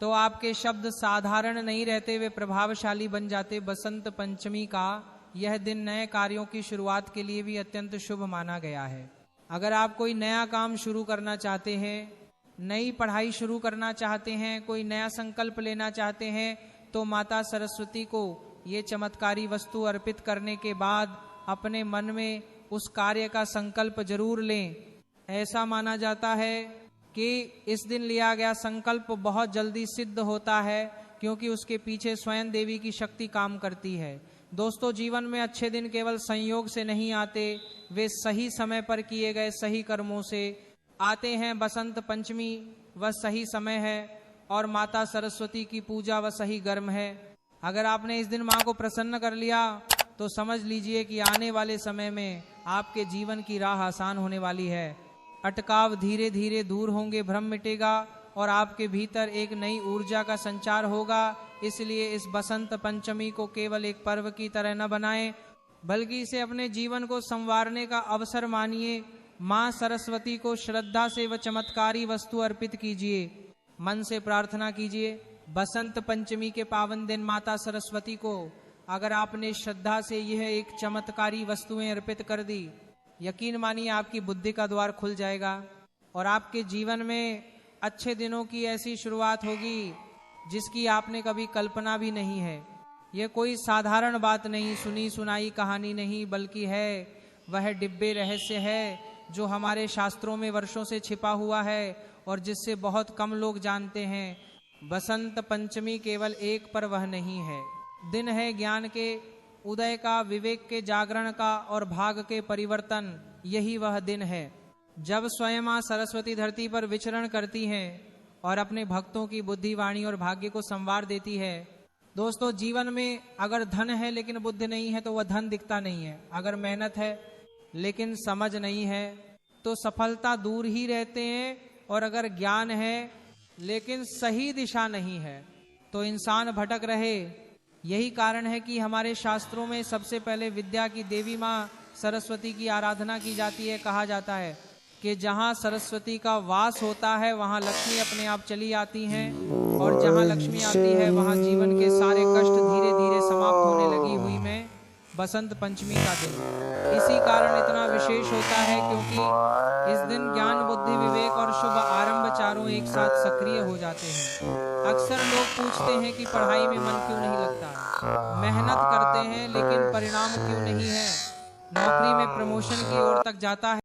तो आपके शब्द साधारण नहीं रहते, वे प्रभावशाली बन जाते। बसंत पंचमी का यह दिन नए कार्यों की शुरुआत के लिए भी अत्यंत शुभ माना गया है। अगर आप कोई नया काम शुरू करना चाहते हैं, नई पढ़ाई शुरू करना चाहते हैं, कोई नया संकल्प लेना चाहते हैं, तो माता सरस्वती को ये चमत्कारी वस्तु अर्पित करने के बाद अपने मन में उस कार्य का संकल्प जरूर लें। ऐसा माना जाता है कि इस दिन लिया गया संकल्प बहुत जल्दी सिद्ध होता है, क्योंकि उसके पीछे स्वयं देवी की शक्ति काम करती है। दोस्तों, जीवन में अच्छे दिन केवल संयोग से नहीं आते, वे सही समय पर किए गए सही कर्मों से आते हैं। बसंत पंचमी वह सही समय है और माता सरस्वती की पूजा वह सही कर्म है। अगर आपने इस दिन माँ को प्रसन्न कर लिया तो समझ लीजिए कि आने वाले समय में आपके जीवन की राह आसान होने वाली है। अटकाव धीरे धीरे दूर होंगे, भ्रम मिटेगा और आपके भीतर एक नई ऊर्जा का संचार होगा। इसलिए इस बसंत पंचमी को केवल एक पर्व की तरह न बनाएं, बल्कि इसे अपने जीवन को संवारने का अवसर मानिए। माँ सरस्वती को श्रद्धा से व चमत्कारी वस्तु अर्पित कीजिए, मन से प्रार्थना कीजिए। बसंत पंचमी के पावन दिन माता सरस्वती को अगर आपने श्रद्धा से यह एक चमत्कारी वस्तुएं अर्पित कर दी, यकीन मानिए आपकी बुद्धि का द्वार खुल जाएगा और आपके जीवन में अच्छे दिनों की ऐसी शुरुआत होगी जिसकी आपने कभी कल्पना भी नहीं है। यह कोई साधारण बात नहीं, सुनी सुनाई कहानी नहीं, बल्कि है वह दिव्य रहस्य है जो हमारे शास्त्रों में वर्षों से छिपा हुआ है और जिससे बहुत कम लोग जानते हैं। बसंत पंचमी केवल एक पर्व नहीं है, दिन है ज्ञान के, उदय का, विवेक के जागरण का और भाग के परिवर्तन, यही वह दिन है जब स्वयं मां सरस्वती धरती पर विचरण करती हैं और अपने भक्तों की बुद्धि, वाणी और भाग्य को संवार देती है। दोस्तों, जीवन में अगर धन है लेकिन बुद्धि नहीं है तो वह धन दिखता नहीं है। अगर मेहनत है लेकिन समझ नहीं है तो सफलता दूर ही रहते हैं। और अगर ज्ञान है लेकिन सही दिशा नहीं है तो इंसान भटक रहे। यही कारण है कि हमारे शास्त्रों में सबसे पहले विद्या की देवी माँ सरस्वती की आराधना की जाती है। कहा जाता है कि जहाँ सरस्वती का वास होता है वहाँ लक्ष्मी अपने आप चली आती हैं, और जहाँ लक्ष्मी आती है वहाँ जीवन के सारे कष्ट धीरे धीरे समाप्त होने लगी हुई में बसंत पंचमी का दिन इसी कारण इतना विशेष होता है, क्योंकि इस दिन ज्ञान, बुद्धि, विवेक और शुभ आरंभ चारों एक साथ सक्रिय हो जाते हैं। अक्सर लोग पूछते हैं कि पढ़ाई में मन क्यों नहीं लगता, मेहनत करते हैं लेकिन परिणाम क्यों नहीं है, नौकरी में प्रमोशन की ओर तक जाता है